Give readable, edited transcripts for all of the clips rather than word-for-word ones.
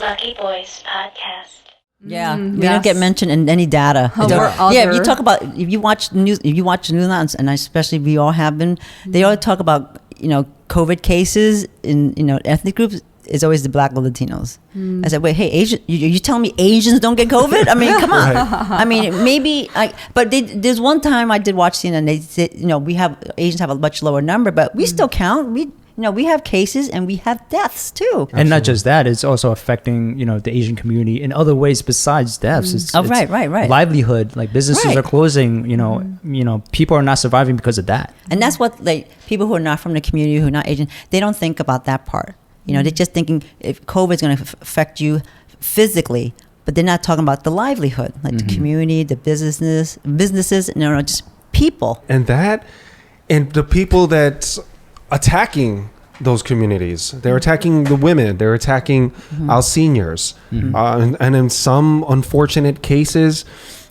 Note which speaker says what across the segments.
Speaker 1: Lucky Boys Podcast.
Speaker 2: Yeah, we don't get mentioned in any data. If you talk about if you watch news and especially we all have been, they all talk about COVID cases in ethnic groups. It's always the Black or Latinos. I said, wait, hey, Asian, you telling me Asians don't get COVID? I mean, come on. Right. I mean, maybe but there's one time I did watch CNN. They said, Asians have a much lower number, but we still count. We have cases and we have deaths too.
Speaker 3: Absolutely. And not just that, it's also affecting, the Asian community in other ways besides deaths. It's
Speaker 2: right.
Speaker 3: Livelihood, like businesses are closing, people are not surviving because of that.
Speaker 2: And that's what people who are not from the community, who are not Asian, they don't think about that part. They're just thinking if COVID is going to affect you physically, but they're not talking about the livelihood, like the community, the businesses, just people.
Speaker 4: And the people that's attacking those communities. They're attacking the women. They're attacking our seniors. And in some unfortunate cases,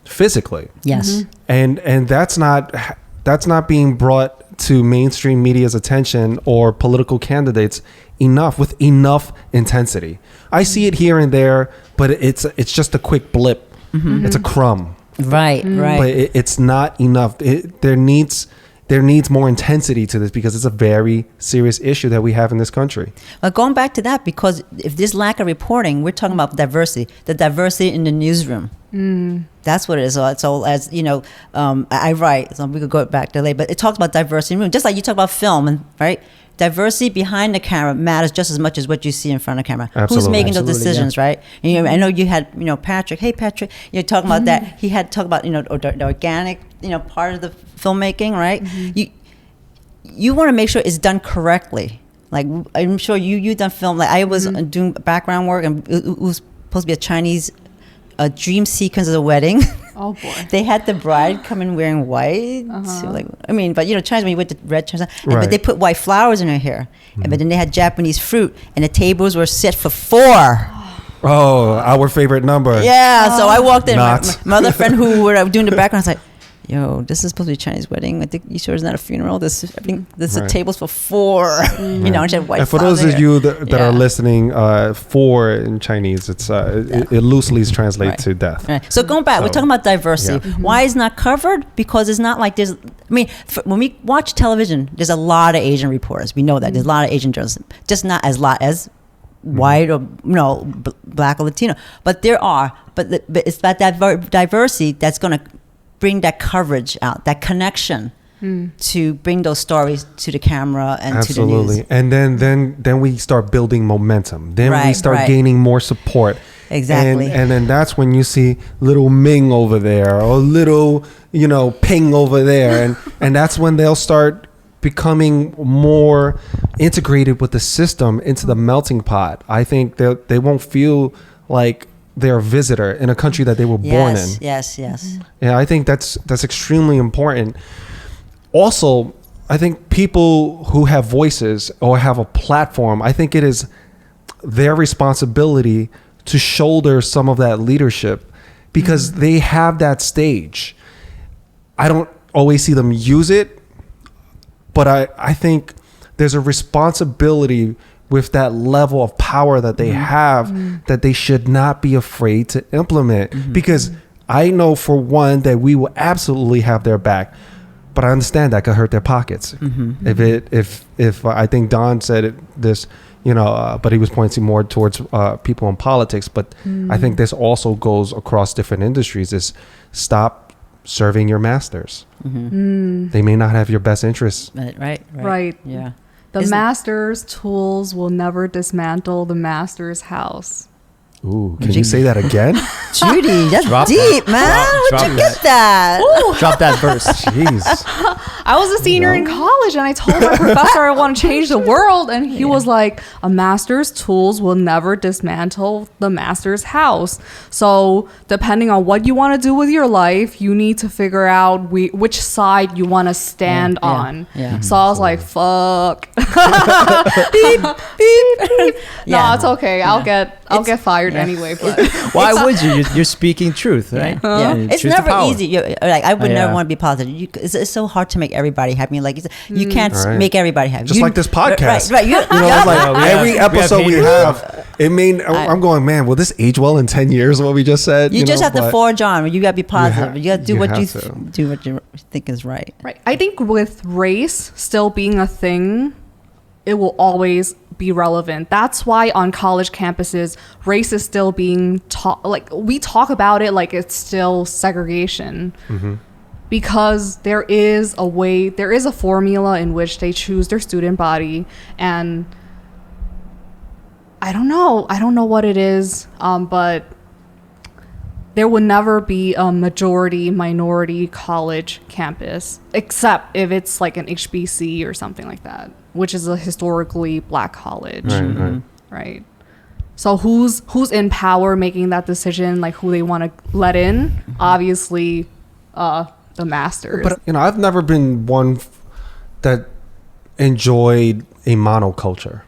Speaker 4: physically.
Speaker 2: Yes.
Speaker 4: And that's not being brought to mainstream media's attention or political candidates with enough intensity. I see it here and there, but it's just a quick blip. It's a crumb.
Speaker 2: Right.
Speaker 4: But it's not enough. There needs more intensity to this because it's a very serious issue that we have in this country.
Speaker 2: Well, going back to that, because if there's lack of reporting, we're talking about diversity, the diversity in the newsroom. That's what it is. So as I write, so we could go back to later, but it talks about diversity in the room, just like you talk about film, right? Diversity behind the camera matters just as much as what you see in front of the camera.
Speaker 4: Absolutely.
Speaker 2: Who's making those decisions, right? And I know you had, Patrick. Hey, Patrick, you're talking about that. He had to talk about, the organic, part of the filmmaking, right? You want to make sure it's done correctly. Like, I'm sure you done film. Like, I was doing background work, and it was supposed to be a Chinese dream sequence of the wedding.
Speaker 5: Oh boy!
Speaker 2: They had the bride come in wearing white. So but Chinese, when you went to red Chinese, but they put white flowers in her hair. But then they had Japanese fruit, and the tables were set for 4.
Speaker 4: Oh, our favorite number.
Speaker 2: Yeah. So I walked in. My other friend who were doing the background was like, yo, this is supposed to be a Chinese wedding. I think you sure it's not a funeral. This is tables for 4. And she had white.
Speaker 4: And for those of you that are listening, 4 in Chinese, it loosely translates to death.
Speaker 2: Right. So going back, we're talking about diversity. Yeah. Why it's not covered? Because it's not like there's. When we watch television, there's a lot of Asian reporters. We know that there's a lot of Asian journalists, just not as lot as white or Black or Latino. But there are. But it's that diversity that's going to bring that coverage out, that connection to bring those stories to the camera and to the news.
Speaker 4: And then we start building momentum. Then we start gaining more support.
Speaker 2: Exactly.
Speaker 4: And then that's when you see little Ming over there or little, Ping over there. And that's when they'll start becoming more integrated with the system into the melting pot. I think they won't feel like they're a visitor in a country that they were born in.
Speaker 2: Yes.
Speaker 4: Yeah, I think that's extremely important. Also, I think people who have voices or have a platform, I think it is their responsibility to shoulder some of that leadership because they have that stage. I don't always see them use it, but I think there's a responsibility with that level of power that they have that they should not be afraid to implement because I know for one that we will absolutely have their back, but I understand that could hurt their pockets. If I think Don said this, but he was pointing more towards people in politics, but I think this also goes across different industries is stop serving your masters. They may not have your best interests.
Speaker 5: Right.
Speaker 2: Yeah.
Speaker 5: The master's tools will never dismantle the master's house.
Speaker 4: Ooh, can you say that again?
Speaker 2: Judy, that's deep, man. Where'd you get that?
Speaker 3: Drop that verse.
Speaker 4: Jeez.
Speaker 5: I was a senior in college and I told my professor I want to change the world. And he was like, a master's tools will never dismantle the master's house. So depending on what you want to do with your life, you need to figure out which side you want to stand on. Yeah. So I was like, fuck. Beep, beep. No, it's okay. I'll get fired anyway. But
Speaker 3: why would you? You're speaking truth, right?
Speaker 2: Yeah. It's
Speaker 3: Truth to
Speaker 2: never
Speaker 3: power.
Speaker 2: easy. Like I would
Speaker 3: Yeah.
Speaker 2: never want to be positive. It's so hard to make everybody happy. Like you can't
Speaker 4: Right.
Speaker 2: make everybody happy.
Speaker 4: Just like this podcast.
Speaker 2: Right.
Speaker 4: You know, it's like every episode we have, it mean I'm going, man, will this age well in 10 years? What we just said.
Speaker 2: You just
Speaker 4: know,
Speaker 2: have to
Speaker 4: but
Speaker 2: forge on. You got to be positive. You got to do
Speaker 4: you
Speaker 2: what you
Speaker 4: have to.
Speaker 2: do what you think is right.
Speaker 5: right, I think with race still being a thing, it will always be relevant. That's why on college campuses, race is still being taught. Like we talk about it like it's still segregation. Because there is a formula in which they choose their student body, and I don't know what it is, but there will never be a majority minority college campus, except if it's like an HBC or something like that, which is a historically black college, right? So who's in power making that decision, like who they want to let in? Obviously, the masters.
Speaker 4: But I've never been one that enjoyed a monoculture.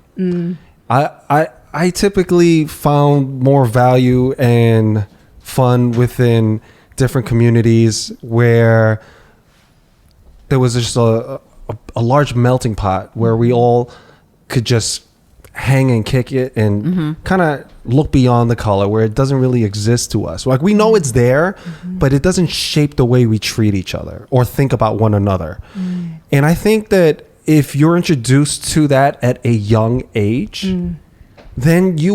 Speaker 4: I typically found more value and fun within different communities where there was just a large melting pot where we all could just hang and kick it and kind of look beyond the color, where it doesn't really exist to us. Like we know it's there, but it doesn't shape the way we treat each other or think about one another. And I think that if you're introduced to that at a young age, then you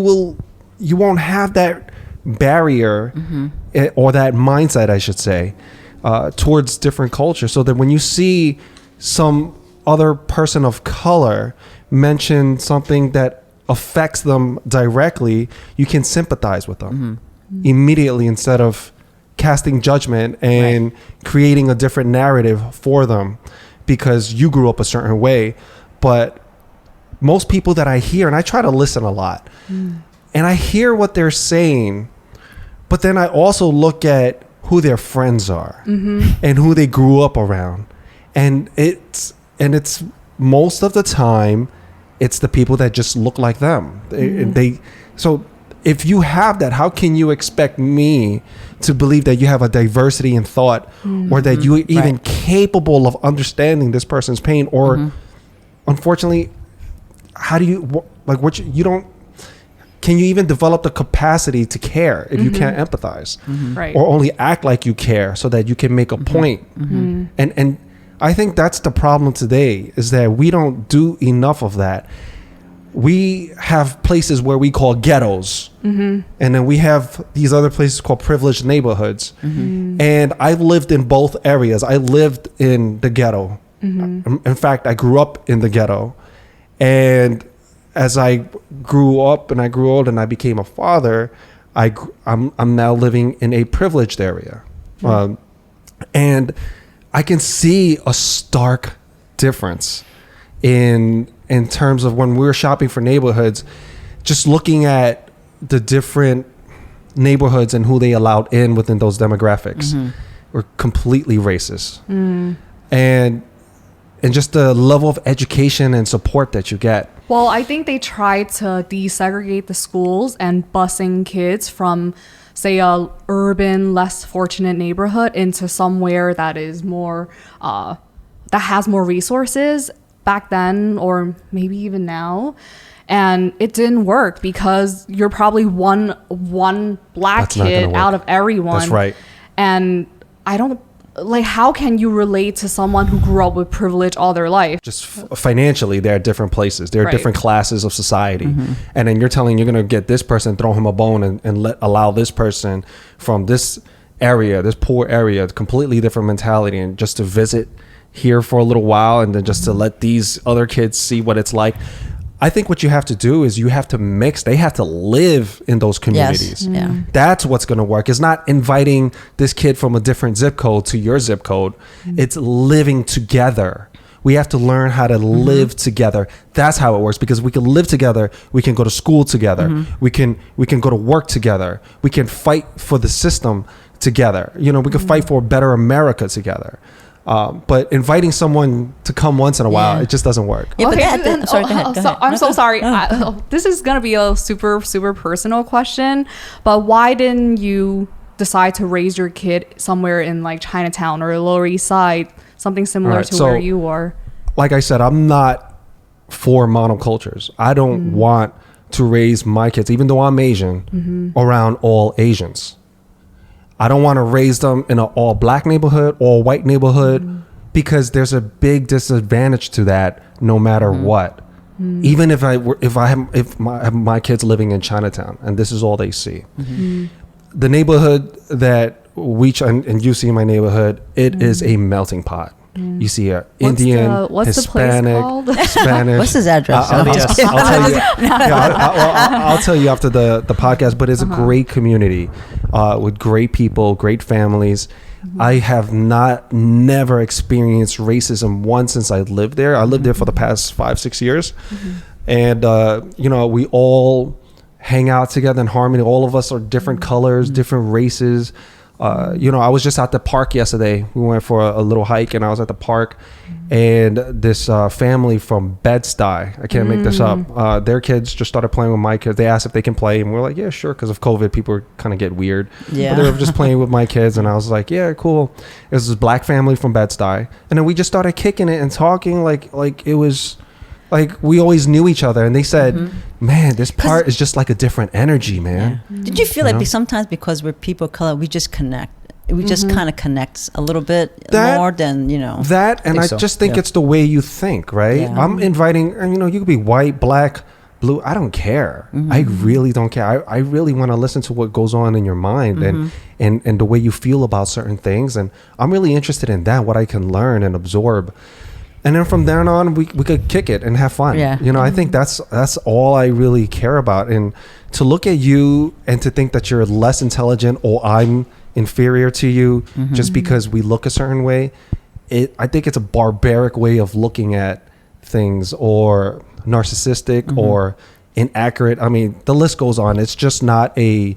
Speaker 4: won't have that barrier or that mindset, I should say, towards different cultures. So that when you see some other person of color mention something that affects them directly, you can sympathize with them immediately instead of casting judgment and creating a different narrative for them because you grew up a certain way. But most people that I hear, and I try to listen a lot, and I hear what they're saying, but then I also look at who their friends are and who they grew up around. And it's most of the time, it's the people that just look like them. So if you have that, how can you expect me to believe that you have a diversity in thought or that you're even capable of understanding this person's pain? Or unfortunately, how do you, can you even develop the capacity to care if you can't empathize or only act like you care so that you can make a point? And I think that's the problem today, is that we don't do enough of that. We have places where we call ghettos, and then we have these other places called privileged neighborhoods. And I've lived in both areas. I lived in the ghetto. In fact, I grew up in the ghetto. And as I grew up and I grew old and I became a father, I'm now living in a privileged area. And I can see a stark difference in terms of when we were shopping for neighborhoods, just looking at the different neighborhoods and who they allowed in within those demographics were completely racist. And just the level of education and support that you get.
Speaker 5: Well, I think they try to desegregate the schools and busing kids from, say, a urban, less fortunate neighborhood into somewhere that is more, that has more resources back then, or maybe even now. And it didn't work because you're probably one black kid out of everyone.
Speaker 4: That's right.
Speaker 5: And I don't, like, how can you relate to someone who grew up with privilege all their life?
Speaker 4: Just financially, they're at different places. They're different classes of society. And then you're going to get this person, throw him a bone and allow this person from this area, this poor area, completely different mentality, and just to visit here for a little while and then just to let these other kids see what it's like. I think what you have to do is you have to mix. They have to live in those communities.
Speaker 2: Yes.
Speaker 4: That's what's going to work. It's not inviting this kid from a different zip code to your zip code. It's living together. We have to learn how to live together. That's how it works, because we can live together. We can go to school together. We can go to work together. We can fight for the system together. We can fight for a better America together. But inviting someone to come once in a while, it just doesn't work.
Speaker 2: Yeah, but
Speaker 5: Okay,
Speaker 2: sorry, go ahead.
Speaker 5: I'm so sorry. This is gonna be a super personal question, but why didn't you decide to raise your kid somewhere in like Chinatown or Lower East Side, something similar to where you are?
Speaker 4: Like I said, I'm not for monocultures. I don't want to raise my kids, even though I'm Asian, around all Asians. I don't want to raise them in an all black neighborhood, all white neighborhood, because there's a big disadvantage to that no matter what. Even if my kids living in Chinatown and this is all they see. The neighborhood that and you see in my neighborhood, it is a melting pot. You see Indian,
Speaker 5: what's
Speaker 4: Hispanic,
Speaker 5: the place called?
Speaker 4: Spanish.
Speaker 2: What's his address?
Speaker 4: I'll tell you. I'll tell you after the podcast. But it's a great community with great people, great families. I have never experienced racism once since I lived there. I lived there for the past 5-6 years, and we all hang out together in harmony. All of us are different colors, different races. I was just at the park yesterday. We went for a little hike, and I was at the park, and this family from Bed-Stuy, I can't make this up. Their kids just started playing with my kids. They asked if they can play, and we're like, yeah, sure, because of COVID, people kind of get weird. Yeah. But they were just playing with my kids, and I was like, yeah, cool. It was this black family from Bed-Stuy, and then we just started kicking it and talking like it was like we always knew each other. And they said, man, this part is just like a different energy, man.
Speaker 2: Yeah. Did you feel like sometimes because we're people of color, we just connect? We just kind of connects a little bit more than,
Speaker 4: That, and I just think it's the way you think, right? Yeah. I'm inviting, and you could be white, black, blue. I don't care. I really don't care. I really want to listen to what goes on in your mind and the way you feel about certain things. And I'm really interested in that, what I can learn and absorb. And then from then on, we could kick it and have fun. Yeah. I think that's all I really care about. And to look at you and to think that you're less intelligent or I'm inferior to you just because we look a certain way, I think it's a barbaric way of looking at things, or narcissistic or inaccurate. I mean, the list goes on. It's just not a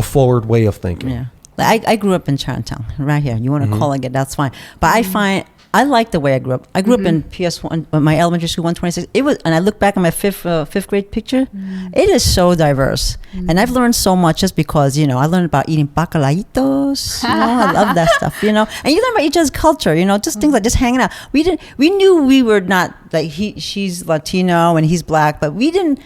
Speaker 4: forward way of thinking.
Speaker 2: Yeah. I grew up in Chinatown, right here. You want to call it, that's fine. But I like the way I grew up. I grew up in PS1, my elementary school, 126. It was, and I look back at my fifth grade picture. It is so diverse, and I've learned so much just because I learned about eating bacalaitos. I love that stuff. And you learn about each other's culture. Just things like just hanging out. We knew we were not like she's Latino and he's black, but we didn't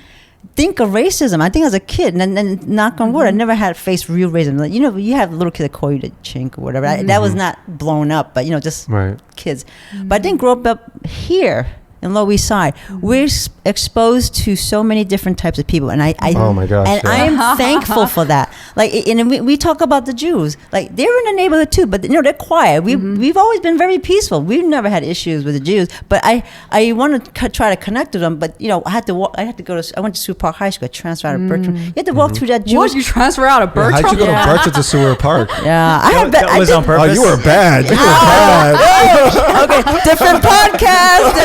Speaker 2: think of racism. I think as a kid, and then knock on wood, I never had faced real racism. Like, you have a little kid that call you the chink or whatever. That was not blown up, but just kids. But I didn't grow up here in Lower East Side. We're exposed to so many different types of people, and I
Speaker 4: oh my gosh,
Speaker 2: and I am thankful for that. Like, and we talk about the Jews, like they're in the neighborhood too, but they're quiet. We've always been very peaceful. We've never had issues with the Jews, but I want to try to connect with them. But I had to walk. I went to Seward Park High School. I transferred out of Bertram. You had to walk through that Jewish.
Speaker 5: What, you transfer out of Bertram?
Speaker 4: How'd you go to Bertram to Seward Park?
Speaker 2: Yeah,
Speaker 3: that was on purpose.
Speaker 4: Oh, you were bad. You were bad.
Speaker 2: Okay, different podcast.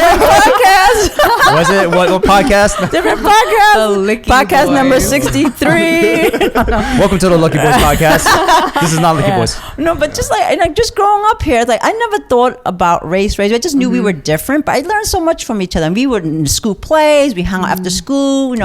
Speaker 3: Was it what podcast?
Speaker 2: Different podcast. Podcast number 63.
Speaker 3: Welcome to the Lucky Boys podcast. This is not Lucky Boys.
Speaker 2: No, but just just growing up here, I never thought about race. I just knew we were different, but I learned so much from each other. And we were in school plays. We hung out after school. We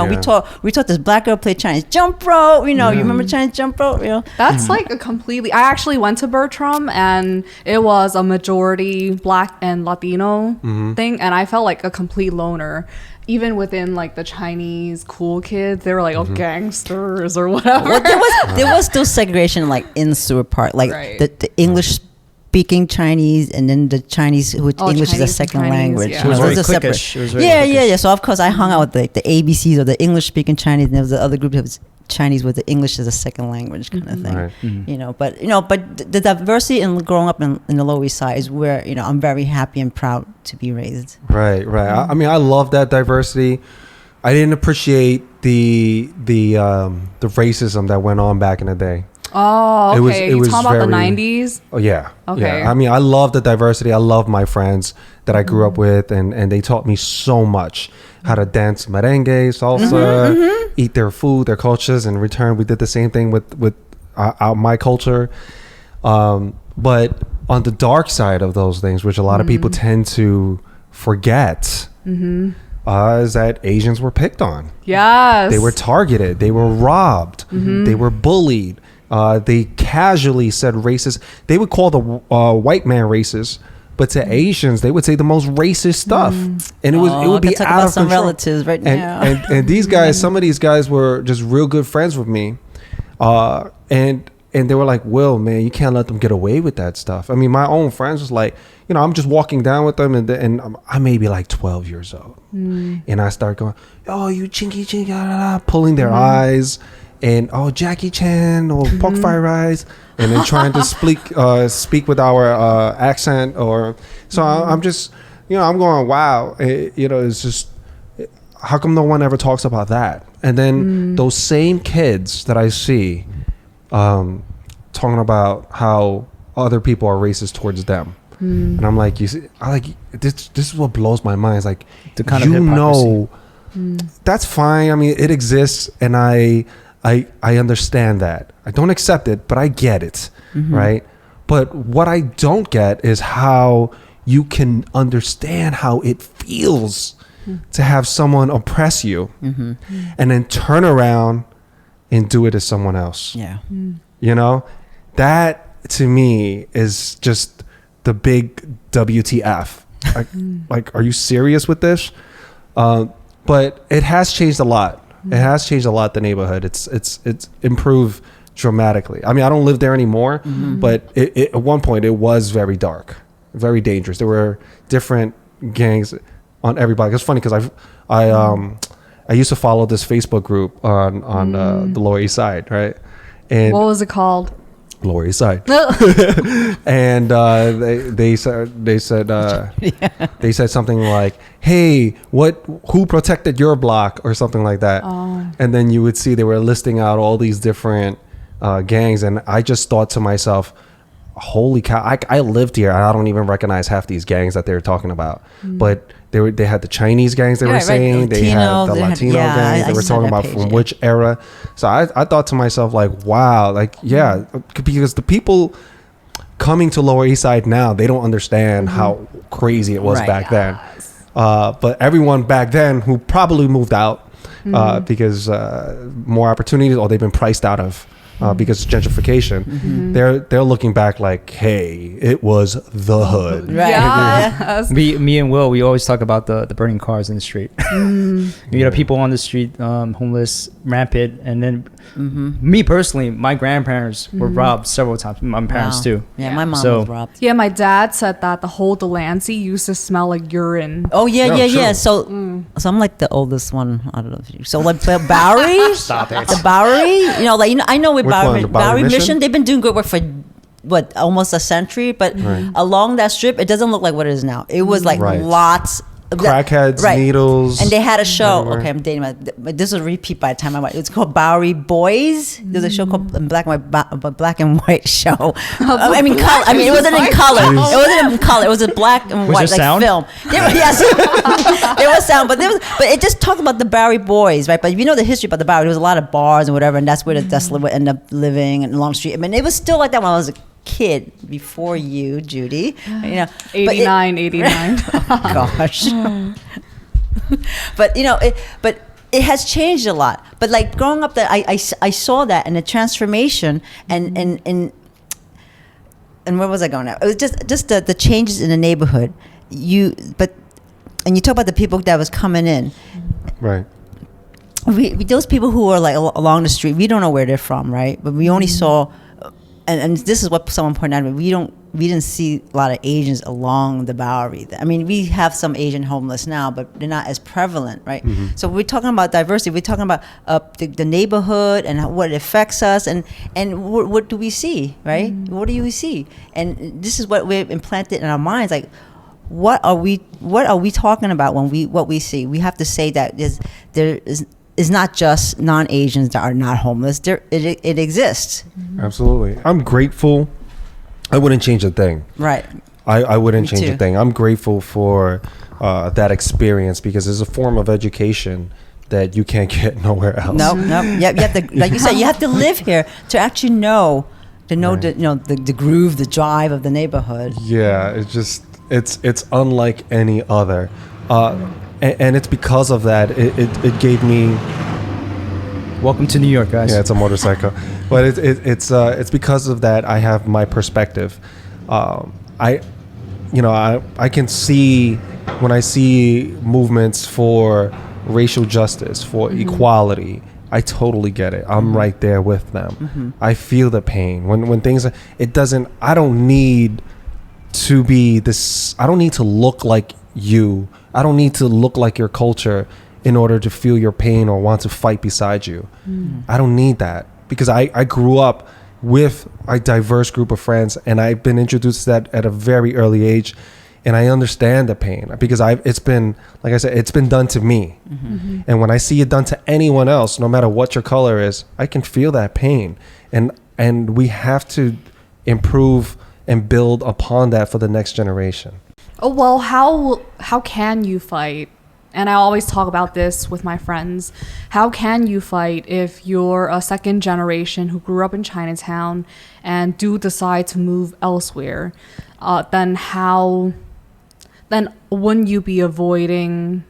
Speaker 2: taught this black girl play Chinese jump rope. You remember Chinese jump rope?
Speaker 5: That's like a completely. I actually went to Bertram, and it was a majority black and Latino thing, and I felt like a complete loner. Even within like the Chinese cool kids, they were like, gangsters or whatever.
Speaker 2: Well, there was still segregation like in Seward Park, like the English speaking Chinese, and then the Chinese which English
Speaker 5: Chinese
Speaker 2: is a second language.
Speaker 3: It was very cliquish. It was very
Speaker 2: yeah. So of course I hung out with the ABCs or the English speaking Chinese, and there was the other group that was Chinese with the English as a second language kind of thing. Right. But the diversity in growing up in the Lower East Side is where I'm very happy and proud to be raised.
Speaker 4: Right. I mean, I love that diversity. I didn't appreciate the racism that went on back in the day.
Speaker 5: Oh, okay. You talking about the 90s?
Speaker 4: Oh, yeah.
Speaker 5: Okay.
Speaker 4: Yeah. I mean, I love the diversity. I love my friends that I grew up with, and they taught me so much. How to dance merengue, salsa, eat their food, their cultures. In return, we did the same thing with my culture. But on the dark side of those things, which a lot of people tend to forget, is that Asians were picked on.
Speaker 5: Yes.
Speaker 4: They were targeted. They were robbed. They were bullied. They casually said racist. They would call the white man racist, but to Asians, they would say the most racist stuff, and it would be out of
Speaker 2: some
Speaker 4: control.
Speaker 2: relatives right now.
Speaker 4: And these guys, some of these guys were just real good friends with me, and they were like, "Will, man, you can't let them get away with that stuff." I mean, my own friends was like, you know, I'm just walking down with them, and I may be like 12 years old, and I start going, "Oh, you chinky chinky," pulling their eyes. And Jackie Chan or pork fried rice, and then trying to speak with our accent, or so I'm just, you know, I'm going, wow, you know, it's just, how come no one ever talks about that? And then those same kids that I see talking about how other people are racist towards them, and I'm like, you see, this is what blows my mind. It's like,
Speaker 3: the kind of hypocrisy.
Speaker 4: That's fine. I mean, it exists, and I understand that. I don't accept it, but I get it, right? But what I don't get is how you can understand how it feels to have someone oppress you and then turn around and do it to someone else.
Speaker 2: Yeah.
Speaker 4: You know, that to me is just the big WTF. Like, are you serious with this? But it has changed a lot. It has changed a lot, the neighborhood. It's improved dramatically. I mean, I don't live there anymore, but at one point it was very dark, very dangerous. There were different gangs on everybody. It's funny because I used to follow this Facebook group on the Lower East Side, right? And
Speaker 5: what was it called?
Speaker 4: Lower East Side. And they said they said something like, "Hey, who protected your block?" or something like that. And then you would see they were listing out all these different gangs, and I just thought to myself, holy cow, I lived here and I don't even recognize half these gangs that they're talking about. But they had the Chinese gangs they were saying,
Speaker 2: right.
Speaker 4: they had the Latino gangs, they were talking about from which era. So I thought to myself, like, wow, like, yeah, because the people coming to Lower East Side now, they don't understand how crazy it was back then. But everyone back then who probably moved out because more opportunities, or they've been priced out of because of gentrification, they're looking back like, hey, it was the hood.
Speaker 2: Right.
Speaker 5: Yes.
Speaker 3: Me and Will, we always talk about the burning cars in the street. You know, people on the street, homeless, rampant, and then me personally, my grandparents were robbed several times. My parents too.
Speaker 2: Yeah, my mom was robbed.
Speaker 5: Yeah, my dad said that the whole Delancey used to smell like urine.
Speaker 2: Oh yeah,
Speaker 4: Yeah,
Speaker 2: yeah.
Speaker 4: sure.
Speaker 2: So I'm like the oldest one. I don't know if you. So like the Bowery,
Speaker 3: Stop it.
Speaker 2: the Bowery. You know, like, you know, I know with
Speaker 4: Which one,
Speaker 2: Bowery,
Speaker 4: the Bowery
Speaker 2: Mission,
Speaker 4: Mission?
Speaker 2: they've been doing good work for what, almost a century. But along that strip, it doesn't look like what it is now. It was like lots.
Speaker 4: Crackheads, needles.
Speaker 2: And they had a show.
Speaker 4: everywhere.
Speaker 2: Okay, I'm dating but this was a repeat by the time I went. It's called Bowery Boys. There's a show called Black and White show. I mean, color. I mean, it wasn't in color. It wasn't in color. It was a black and
Speaker 3: Was
Speaker 2: white
Speaker 3: there
Speaker 2: like
Speaker 3: sound?
Speaker 2: film. Yes, there was sound, but it just talked about the Bowery Boys, right? But if you know the history about the Bowery, there was a lot of bars and whatever, and that's where the desolate would end up living and along the street. I mean, it was still like that when I was a kid, before you, Judy. You know,
Speaker 5: 89.
Speaker 2: gosh. But you know, it has changed a lot. But like growing up, that I saw that and the transformation and where was I going now? It was just the changes in the neighborhood. And you talk about the people that was coming in.
Speaker 4: Right.
Speaker 2: We those people who are like along the street, we don't know where they're from, right? But we only saw. And this is what someone pointed out. We didn't see a lot of Asians along the Bowery. I mean, we have some Asian homeless now, but they're not as prevalent, right? So we're talking about diversity. We're talking about the neighborhood and what it affects us, and what do we see, right? What do you see? And this is what we've implanted in our minds. Like, what are we talking about when what we see? We have to say that there is not just non-Asians that are not homeless. It exists.
Speaker 4: Absolutely. I'm grateful. I wouldn't change a thing.
Speaker 2: Right.
Speaker 4: I wouldn't
Speaker 2: Me
Speaker 4: change
Speaker 2: too.
Speaker 4: a thing. I'm grateful for that experience because it's a form of education that you can't get nowhere else.
Speaker 2: No. Yeah, you have to, like you said, you have to live here to actually know to know
Speaker 4: Right.
Speaker 2: the groove, the drive of the neighborhood.
Speaker 4: Yeah, it's unlike any other, and it's because of that it gave me.
Speaker 3: Welcome to New York, guys.
Speaker 4: Yeah, it's a motorcycle, but it's because of that I have my perspective. I can see when I see movements for racial justice, for equality. I totally get it. I'm right there with them. I feel the pain when things. It doesn't. I don't need to be this. I don't need to look like you. I don't need to look like your culture in order to feel your pain or want to fight beside you. I don't need that because I grew up with a diverse group of friends and I've been introduced to that at a very early age, and I understand the pain because it's been, like I said, it's been done to me. And when I see it done to anyone else, no matter what your color is, I can feel that pain, and we have to improve and build upon that for the next generation.
Speaker 5: Oh, well, how can you fight? And I always talk about this with my friends. How can you fight if you're a second generation who grew up in Chinatown and do decide to move elsewhere? Then wouldn't you be avoiding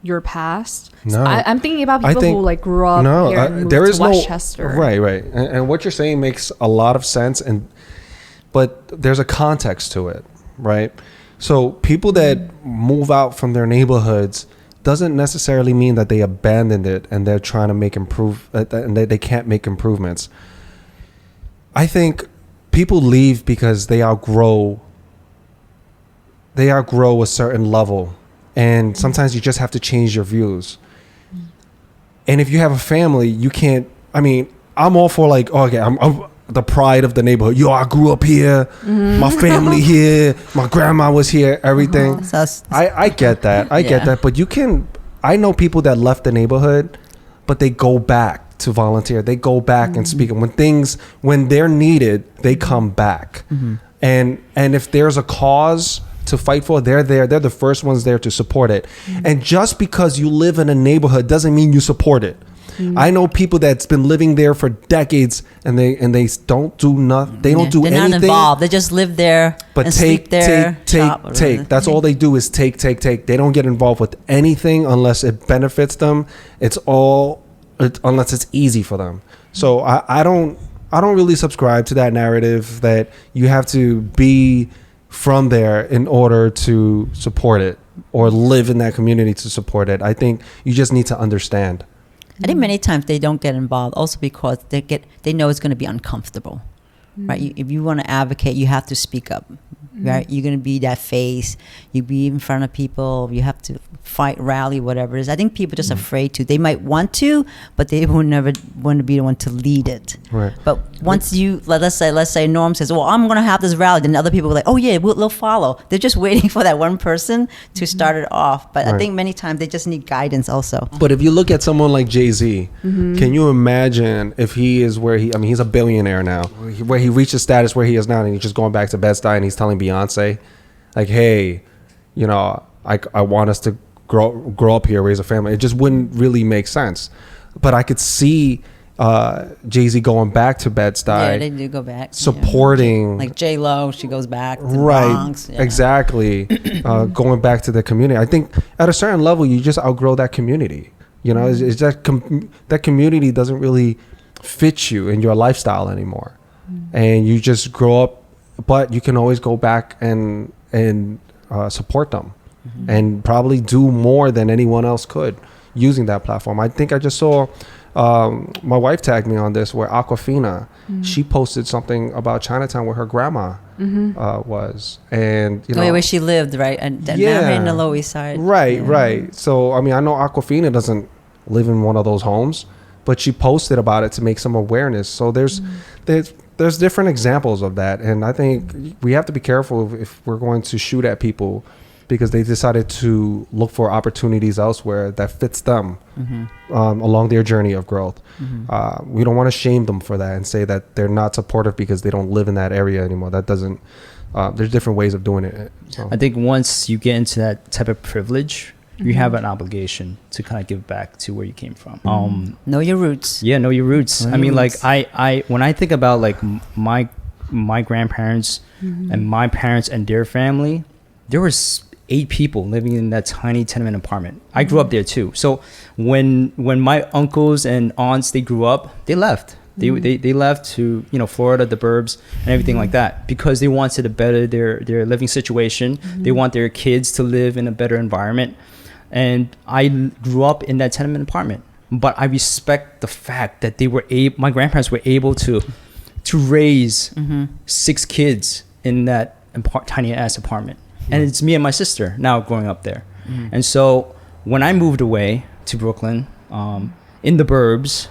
Speaker 5: your past?
Speaker 4: No.
Speaker 5: So I'm thinking about people who like grew up here and moved to Westchester.
Speaker 4: Right. And what you're saying makes a lot of sense, but there's a context to it, right? So people that move out from their neighborhoods doesn't necessarily mean that they abandoned it and they're trying to and they can't make improvements. I think people leave because they outgrow a certain level, and sometimes you just have to change your views. And if you have a family, you can't. I mean, I'm all for like, okay, I'm the pride of the neighborhood. Yo, I grew up here, my family here, my grandma was here, everything. I get that. I get that. But I know people that left the neighborhood, but they go back to volunteer. They go back and speak. And when they're needed, they come back. And if there's a cause to fight for, they're there. They're the first ones there to support it. And just because you live in a neighborhood doesn't mean you support it. I know people that's been living there for decades, and they don't do nothing. They don't do anything.
Speaker 2: They're not involved. They just live there,
Speaker 4: but
Speaker 2: sleep there,
Speaker 4: take. That's all they do is take. They don't get involved with anything unless it benefits them. Unless it's easy for them. So I don't really subscribe to that narrative that you have to be from there in order to support it or live in that community to support it. I think you just need to understand.
Speaker 2: I think many times they don't get involved also because they know it's going to be uncomfortable, right? If you want to advocate, you have to speak up, right? You're going to be that face. You be in front of people. You have to fight, rally, whatever it is. I think people are just afraid to. They might want to, but they will never want to be the one to lead it.
Speaker 4: Right.
Speaker 2: But once let's say Norm says, well, I'm going to have this rally, then other people are like, oh yeah, they'll follow. They're just waiting for that one person to start it off. But I think many times they just need guidance also.
Speaker 4: But if you look at someone like Jay-Z, can you imagine if he is he's a billionaire now, where he reached a status where he is now, and he's just going back to Bed-Stuy and he's telling Beyonce, like, hey, I want us to grow up here, raise a family. It just wouldn't really make sense. But I could see Jay-Z going back to Bed-Stuy.
Speaker 2: Yeah, they do go back.
Speaker 4: Supporting.
Speaker 2: Like J Lo, she goes back to the
Speaker 4: right,
Speaker 2: Bronx. Yeah.
Speaker 4: Exactly. Going back to the community. I think at a certain level, you just outgrow that community. It's that community doesn't really fit you in your lifestyle anymore. And you just grow up, but you can always go back and support them. And probably do more than anyone else could using that platform. I think I just saw my wife tagged me on this where Aquafina, she posted something about Chinatown where her grandma was, and
Speaker 2: where she lived, right? And in the Lower East Side.
Speaker 4: Right. So I know Aquafina doesn't live in one of those homes, but she posted about it to make some awareness. So there's different examples of that, and I think we have to be careful if we're going to shoot at people because they decided to look for opportunities elsewhere that fits them along their journey of growth. We don't want to shame them for that and say that they're not supportive because they don't live in that area anymore. That doesn't. There's different ways of doing it. So.
Speaker 3: I think once you get into that type of privilege, you have an obligation to kind of give back to where you came from.
Speaker 2: Know your roots.
Speaker 3: Yeah, know your roots.
Speaker 2: Know
Speaker 3: I
Speaker 2: your
Speaker 3: mean,
Speaker 2: roots.
Speaker 3: like I when I think about like my grandparents and my parents and their family, there was 8 people living in that tiny tenement apartment. I grew up there too. So when my uncles and aunts, they grew up, they left. They left to, you know, Florida, the burbs and everything like that, because they wanted to better their living situation. They want their kids to live in a better environment. And I grew up in that tenement apartment, but I respect the fact that my grandparents were able to raise 6 kids in that tiny ass apartment. And it's me and my sister now growing up there. And so when I moved away to Brooklyn, in the burbs,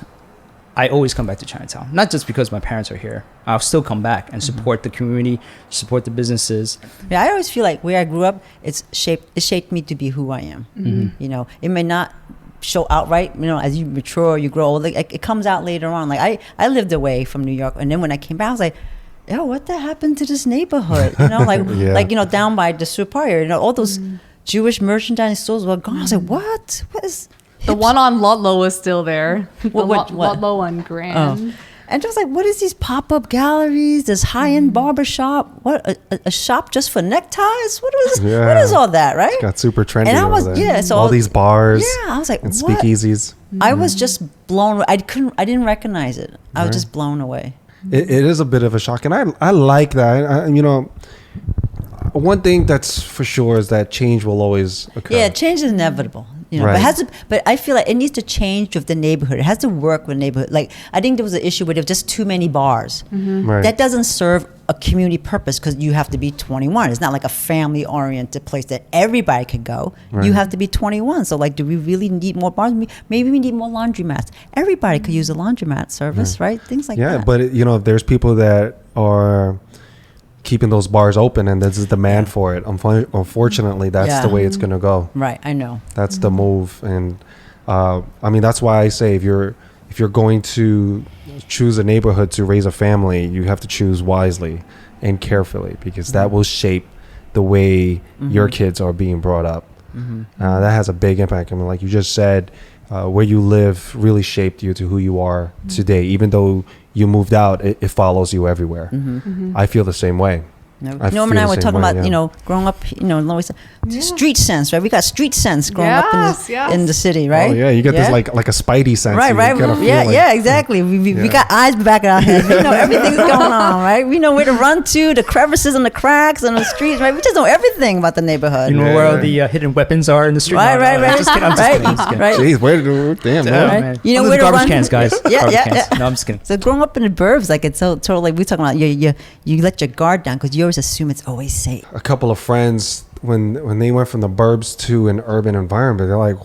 Speaker 3: I always come back to Chinatown. Not just because my parents are here. I'll still come back and support the community, support the businesses.
Speaker 2: Yeah, I always feel like where I grew up, it shaped me to be who I am. You know, it may not show outright, you know, as you mature, you grow older, it comes out later on. Like I lived away from New York, and then when I came back, I was like, yo, what the happened to this neighborhood? You know, like like, you know, down by the Superior, you know, all those Jewish merchandise stores were gone. I was like, what is
Speaker 5: The one on Ludlow is still there.
Speaker 2: What?
Speaker 5: Ludlow on Grand.
Speaker 2: And just like, what is these pop-up galleries, this high-end barber shop? What, a shop just for neckties? What is all that, right?
Speaker 4: It's got super trendy.
Speaker 2: And I was,
Speaker 4: over there.
Speaker 2: yeah, so
Speaker 4: all these bars.
Speaker 2: Yeah, I was like,
Speaker 4: and
Speaker 2: what?
Speaker 4: speakeasies.
Speaker 2: I was just blown. I didn't recognize it. I was just blown away.
Speaker 4: It is a bit of a shock, and I like that. You know, one thing that's for sure is that change will always occur.
Speaker 2: Yeah, change is inevitable. You know,
Speaker 4: Right.
Speaker 2: but I feel like it needs to change with the neighborhood. It has to work with the neighborhood. Like, I think there was an issue where there were just too many bars.
Speaker 4: Right.
Speaker 2: That doesn't serve a community purpose, because you have to be 21. It's not like a family-oriented place that everybody could go.
Speaker 4: Right.
Speaker 2: You have to be 21. So, like, do we really need more bars? Maybe we need more laundromats. Everybody could use a laundromat service, right? Things like that.
Speaker 4: Yeah, but you know, there's people that are keeping those bars open, and there's a demand for it. Unfortunately, that's the way it's going to go.
Speaker 2: Right, I know.
Speaker 4: That's the move, and I mean, that's why I say if you're going to choose a neighborhood to raise a family, you have to choose wisely and carefully, because that will shape the way your kids are being brought up. That has a big impact. I mean, like you just said, where you live really shaped you to who you are today. Even though you moved out, it follows you everywhere. I feel the same way.
Speaker 2: Norm and I were talking about, you know, growing up, you know, always street sense, right? We got street sense growing up in the city, right?
Speaker 4: Oh yeah, you get this like a spidey sense.
Speaker 2: Right. Yeah, exactly. We got eyes back in our heads. We know everything's going on, right? We know where to run to, the crevices and the cracks on the streets, right? We just know everything about the neighborhood.
Speaker 3: You know where all the hidden weapons are in the street.
Speaker 2: Right.
Speaker 3: I'm just kidding.
Speaker 2: Right.
Speaker 4: Jeez, man.
Speaker 2: You know
Speaker 3: Under
Speaker 2: where
Speaker 3: the
Speaker 2: to
Speaker 3: garbage
Speaker 2: run.
Speaker 3: cans, guys.
Speaker 2: Yeah.
Speaker 3: No, I'm just kidding.
Speaker 2: So growing up in the burbs, like, it's so totally, we're talking about you let your guard down because you always assume it's always safe.
Speaker 4: A couple of friends, when they went from the burbs to an urban environment, they're like,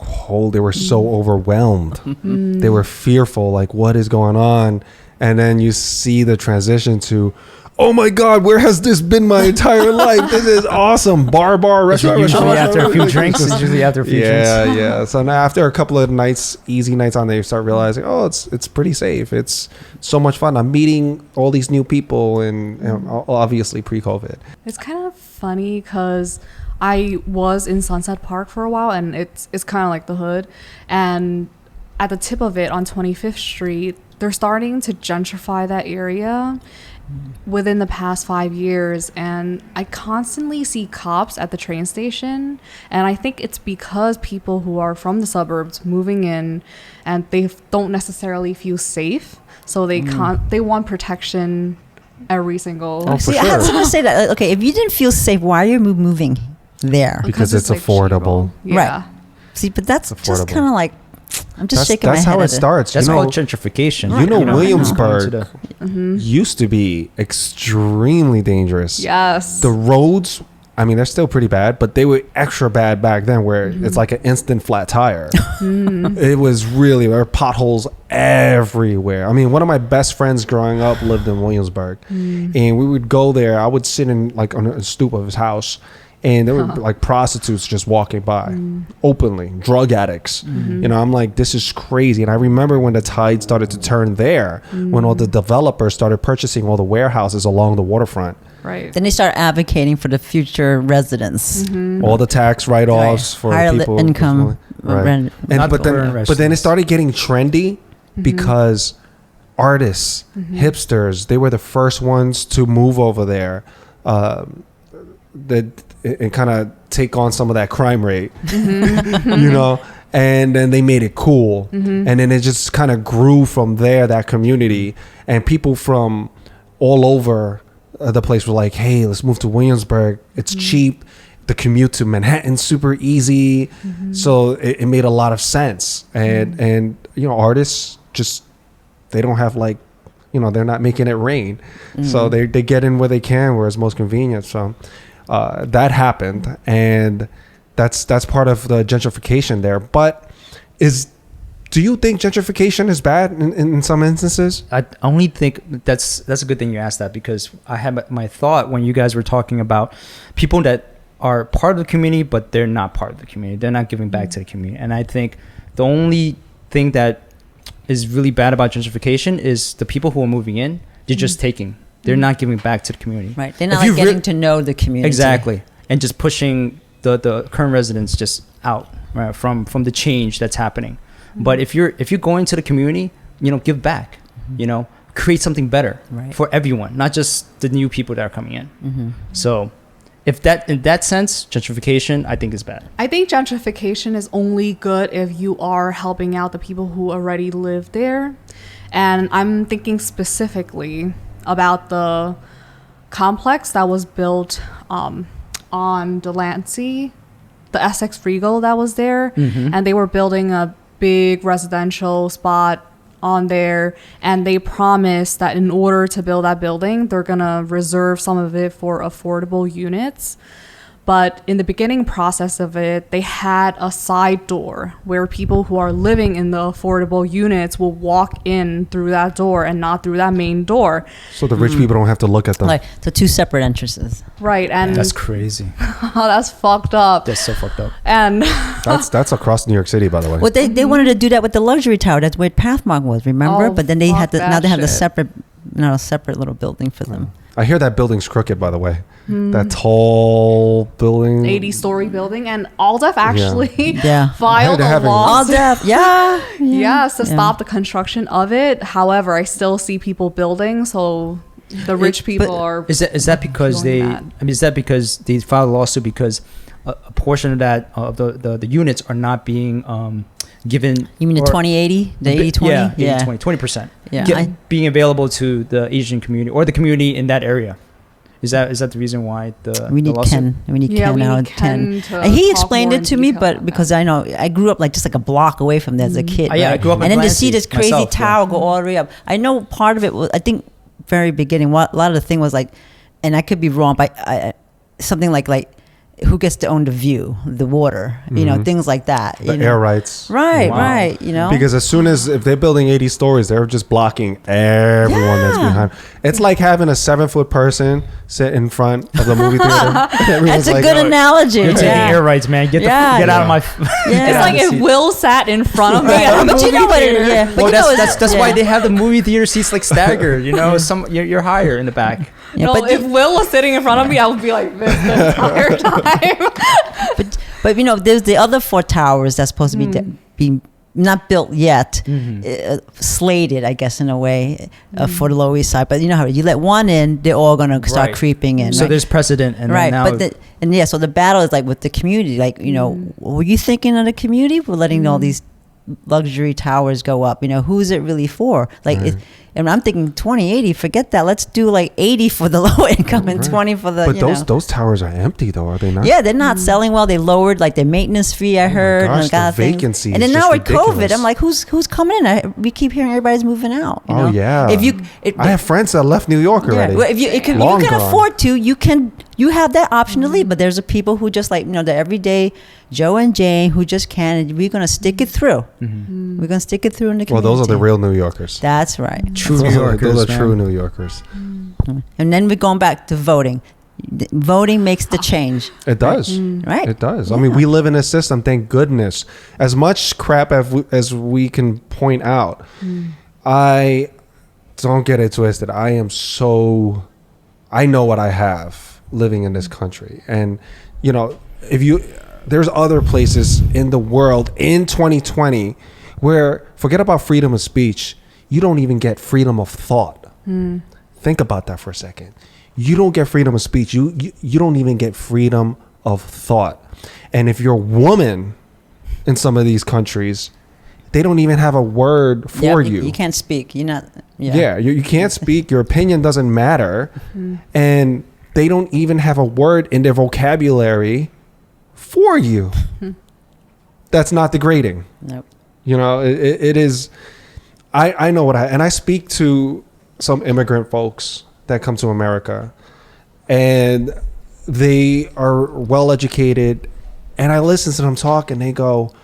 Speaker 4: they were so overwhelmed. They were fearful, like, what is going on? And then you see the transition to, oh my God, where has this been my entire life? This is awesome. Bar, restaurant.
Speaker 3: Usually after a few drinks.
Speaker 4: Yeah. So now after a couple of nights, easy nights on there, you start realizing, it's pretty safe. It's so much fun. I'm meeting all these new people, and obviously pre-COVID.
Speaker 5: It's kind of funny because I was in Sunset Park for a while, and it's kind of like the hood. And at the tip of it on 25th Street, they're starting to gentrify that area within the past 5 years, and I constantly see cops at the train station, and I think it's because people who are from the suburbs moving in, and they don't necessarily feel safe, so they want protection every single.
Speaker 2: I was going to say that. Okay, if you didn't feel safe, why are you moving there?
Speaker 4: Because it's
Speaker 5: like
Speaker 4: affordable.
Speaker 2: Right. See, but that's just kind of like, I'm just shaking my head.
Speaker 4: That's how it starts.
Speaker 3: That's called gentrification.
Speaker 4: You know, Williamsburg used to be extremely dangerous.
Speaker 5: Yes.
Speaker 4: The roads, I mean, they're still pretty bad, but they were extra bad back then, where it's like an instant flat tire. It was really, there were potholes everywhere. I mean, one of my best friends growing up lived in Williamsburg, and we would go there. I would sit in like on a stoop of his house, and there were like prostitutes just walking by openly, drug addicts. You know, I'm like, this is crazy. And I remember when the tide started to turn there, when all the developers started purchasing all the warehouses along the waterfront.
Speaker 5: Right.
Speaker 2: Then they start advocating for the future residents.
Speaker 4: All the tax write-offs for
Speaker 2: higher
Speaker 4: people
Speaker 2: income,
Speaker 4: right.
Speaker 2: rent-
Speaker 3: Not
Speaker 4: but then
Speaker 3: residents.
Speaker 4: it started getting trendy because artists, hipsters, they were the first ones to move over there, and kind of take on some of that crime rate, you know. And then they made it cool, and then it just kind of grew from there. That community and people from all over the place were like, "Hey, let's move to Williamsburg. It's cheap. The commute to Manhattan's super easy." So it made a lot of sense. And you know, artists just they don't have like, you know, they're not making it rain, so they get in where they can, where it's most convenient. So that happened, and that's part of the gentrification there. But do you think gentrification is bad in some instances?
Speaker 3: I only think that's a good thing you asked that, because I had my thought when you guys were talking about people that are part of the community, but they're not part of the community. They're not giving back to the community. And I think the only thing that is really bad about gentrification is the people who are moving in, they're just taking. They're not giving back to the community.
Speaker 2: Right. They're not like getting to know the community.
Speaker 3: Exactly. And just pushing the current residents just out, right, from the change that's happening. But if you're going to the community, you know, give back, you know, create something better for everyone, not just the new people that are coming in. So if that, in that sense, gentrification, I think is bad.
Speaker 5: I think gentrification is only good if you are helping out the people who already live there. And I'm thinking specifically about the complex that was built on Delancey, the Essex Regal that was there. And they were building a big residential spot on there, and they promised that in order to build that building, they're gonna reserve some of it for affordable units. But in the beginning process of it, they had a side door where people who are living in the affordable units will walk in through that door and not through that main door.
Speaker 4: So the rich people don't have to look at them.
Speaker 2: Like, so two separate entrances.
Speaker 5: Right, and
Speaker 3: That's crazy.
Speaker 5: that's fucked up.
Speaker 3: That's so fucked up.
Speaker 5: And
Speaker 4: That's across New York City, by the way.
Speaker 2: Well, they wanted to do that with the luxury tower. That's where Pathmark was, remember?
Speaker 5: Oh,
Speaker 2: But then they had
Speaker 5: fuck
Speaker 2: now they have
Speaker 5: that
Speaker 2: a separate little building for them.
Speaker 4: I hear that building's crooked, by the way. That tall building.
Speaker 5: 80-story building, and Aldef actually
Speaker 2: Yeah.
Speaker 5: filed
Speaker 4: I heard
Speaker 5: a
Speaker 4: they're
Speaker 2: All
Speaker 5: lawsuit.
Speaker 2: deaf. Yeah.
Speaker 5: Yes, to stop the construction of it. However, I still see people building, so the rich people are.
Speaker 3: Is that because
Speaker 5: doing
Speaker 3: they?
Speaker 5: that.
Speaker 3: I mean, is that because they filed a lawsuit because a portion of that of the units are not being given?
Speaker 2: You mean the 20/80, the 80/20?
Speaker 3: Yeah, 80/20, 20%.
Speaker 2: Yeah,
Speaker 3: being available to the Asian community or the community in that area. Is that the reason why
Speaker 2: we
Speaker 3: the
Speaker 2: need
Speaker 3: lawsuit?
Speaker 2: Ken. We need Ken
Speaker 5: we
Speaker 2: now.
Speaker 5: need Ken
Speaker 2: 10.
Speaker 5: to
Speaker 2: And he
Speaker 5: talk
Speaker 2: explained
Speaker 5: more
Speaker 2: it
Speaker 5: in
Speaker 2: to me,
Speaker 5: detail
Speaker 2: but
Speaker 5: on
Speaker 2: because
Speaker 5: that.
Speaker 2: I know I grew up like just like a block away from there as a kid.
Speaker 3: Yeah, I
Speaker 2: right?
Speaker 3: grew up in
Speaker 2: and then to
Speaker 3: Delancey
Speaker 2: see this crazy
Speaker 3: myself,
Speaker 2: tower go all the way up. I know part of it was, I think, very beginning. A lot of the thing was like, and I could be wrong, but something like who gets to own the view, the water, you know, things like that.
Speaker 4: The
Speaker 2: you know?
Speaker 4: air rights.
Speaker 2: Right,
Speaker 3: Wow.
Speaker 2: right. You know,
Speaker 4: Because as soon as if they're building 80 stories, they're just blocking everyone that's
Speaker 2: Yeah.
Speaker 4: behind. It's like having a 7-foot person sit in front of the movie theater.
Speaker 2: that's a
Speaker 4: like,
Speaker 2: good
Speaker 4: "Oh,
Speaker 2: analogy.
Speaker 3: You're taking
Speaker 2: yeah.
Speaker 3: air rights, man. Get out of my.
Speaker 2: Yeah.
Speaker 5: It's like if Will sat in front of me
Speaker 2: Right.
Speaker 5: at a
Speaker 2: But you
Speaker 5: movie
Speaker 2: know what it
Speaker 5: theater.
Speaker 2: is. Yeah. But
Speaker 3: Well,
Speaker 2: you know
Speaker 3: that's why they have the movie theater seats like staggered. You know, you're higher in the back.
Speaker 2: Yeah,
Speaker 5: No,
Speaker 2: but
Speaker 5: if Will was sitting in front of me, I would be like this the entire time.
Speaker 2: But you know, there's the other 4 towers that's supposed to be being not built yet, slated, I guess, in a way, for the Lower East Side. But you know how you let one in, they're all gonna start
Speaker 3: Right.
Speaker 2: creeping in.
Speaker 3: So
Speaker 2: right?
Speaker 3: there's precedent, and
Speaker 2: Right,
Speaker 3: then now
Speaker 2: but so the battle is like with the community. Like, you know, were you thinking of the community? We're letting all these luxury towers go up. You know, who's it really for? Like, and I'm thinking 20/80. Forget that. Let's do like 80 for the low income and 20 for the.
Speaker 4: But
Speaker 2: you
Speaker 4: those
Speaker 2: know.
Speaker 4: those towers are empty though, are they not?
Speaker 2: Yeah, they're not selling well. They lowered like their maintenance fee. I heard.
Speaker 4: gosh,
Speaker 2: and
Speaker 4: the
Speaker 2: kind of things.
Speaker 4: vacancy
Speaker 2: And
Speaker 4: is
Speaker 2: then
Speaker 4: just
Speaker 2: now with COVID,
Speaker 4: ridiculous.
Speaker 2: I'm like, who's coming in? We keep hearing everybody's moving out. You
Speaker 4: Oh
Speaker 2: know?
Speaker 4: yeah.
Speaker 2: If you,
Speaker 4: I have friends that left New York already.
Speaker 2: well, if you can
Speaker 4: Long gone.
Speaker 2: afford to, you have that option to leave. But there's a people who just like, you know, the everyday Joe and Jane who just can't. And we're gonna stick it through. We're gonna stick it through in the
Speaker 4: Well,
Speaker 2: community.
Speaker 4: those are the real New Yorkers.
Speaker 2: That's right.
Speaker 3: true
Speaker 4: Those
Speaker 3: New
Speaker 4: are-
Speaker 3: Yorkers,
Speaker 4: Those are
Speaker 3: man.
Speaker 4: true New Yorkers.
Speaker 2: And then we're going back to voting. Voting makes the change,
Speaker 4: It does.
Speaker 2: right?
Speaker 4: It does. I mean, we live in a system, thank goodness. As much crap as we can point out, I don't get it twisted. I am so I know what I have living in this country. And, you know, there's other places in the world in 2020 where, forget about freedom of speech, you don't even get freedom of thought. Think about that for a second. You don't get freedom of speech. You don't even get freedom of thought. And if you're a woman in some of these countries, they don't even have a word for you.
Speaker 2: You can't speak. You're not.
Speaker 4: Yeah, you can't speak. Your opinion doesn't matter. And they don't even have a word in their vocabulary for you. That's not degrading.
Speaker 2: Nope.
Speaker 4: You know, it is. I know and I speak to some immigrant folks that come to America, and they are well educated, and I listen to them talk, and they go,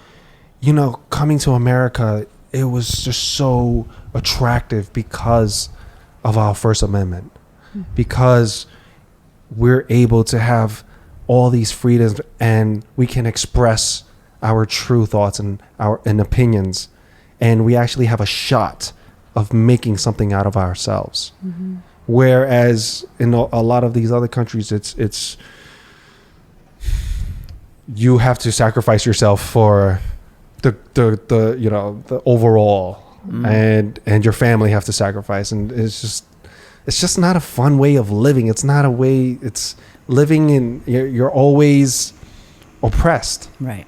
Speaker 4: you know, coming to America, it was just so attractive because of our First Amendment, because we're able to have all these freedoms and we can express our true thoughts and opinions, and we actually have a shot of making something out of ourselves. Whereas in a lot of these other countries, it's you have to sacrifice yourself for the you know, the overall, and your family have to sacrifice, and it's just not a fun way of living. It's not a way. It's living in, you're always oppressed,
Speaker 2: Right.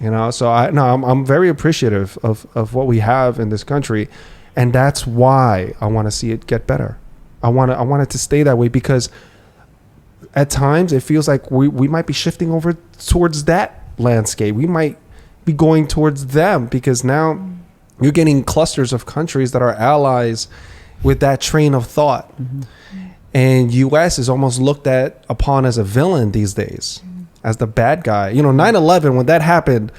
Speaker 4: you know. So I'm very appreciative of what we have in this country, and that's why I want to see it get better. I want it to stay that way, because at times it feels like we might be shifting over towards that landscape. We might be going towards them, because now you're getting clusters of countries that are allies with that train of thought. And U.S. is almost looked upon as a villain these days, as the bad guy. You know, 9/11, when that happened,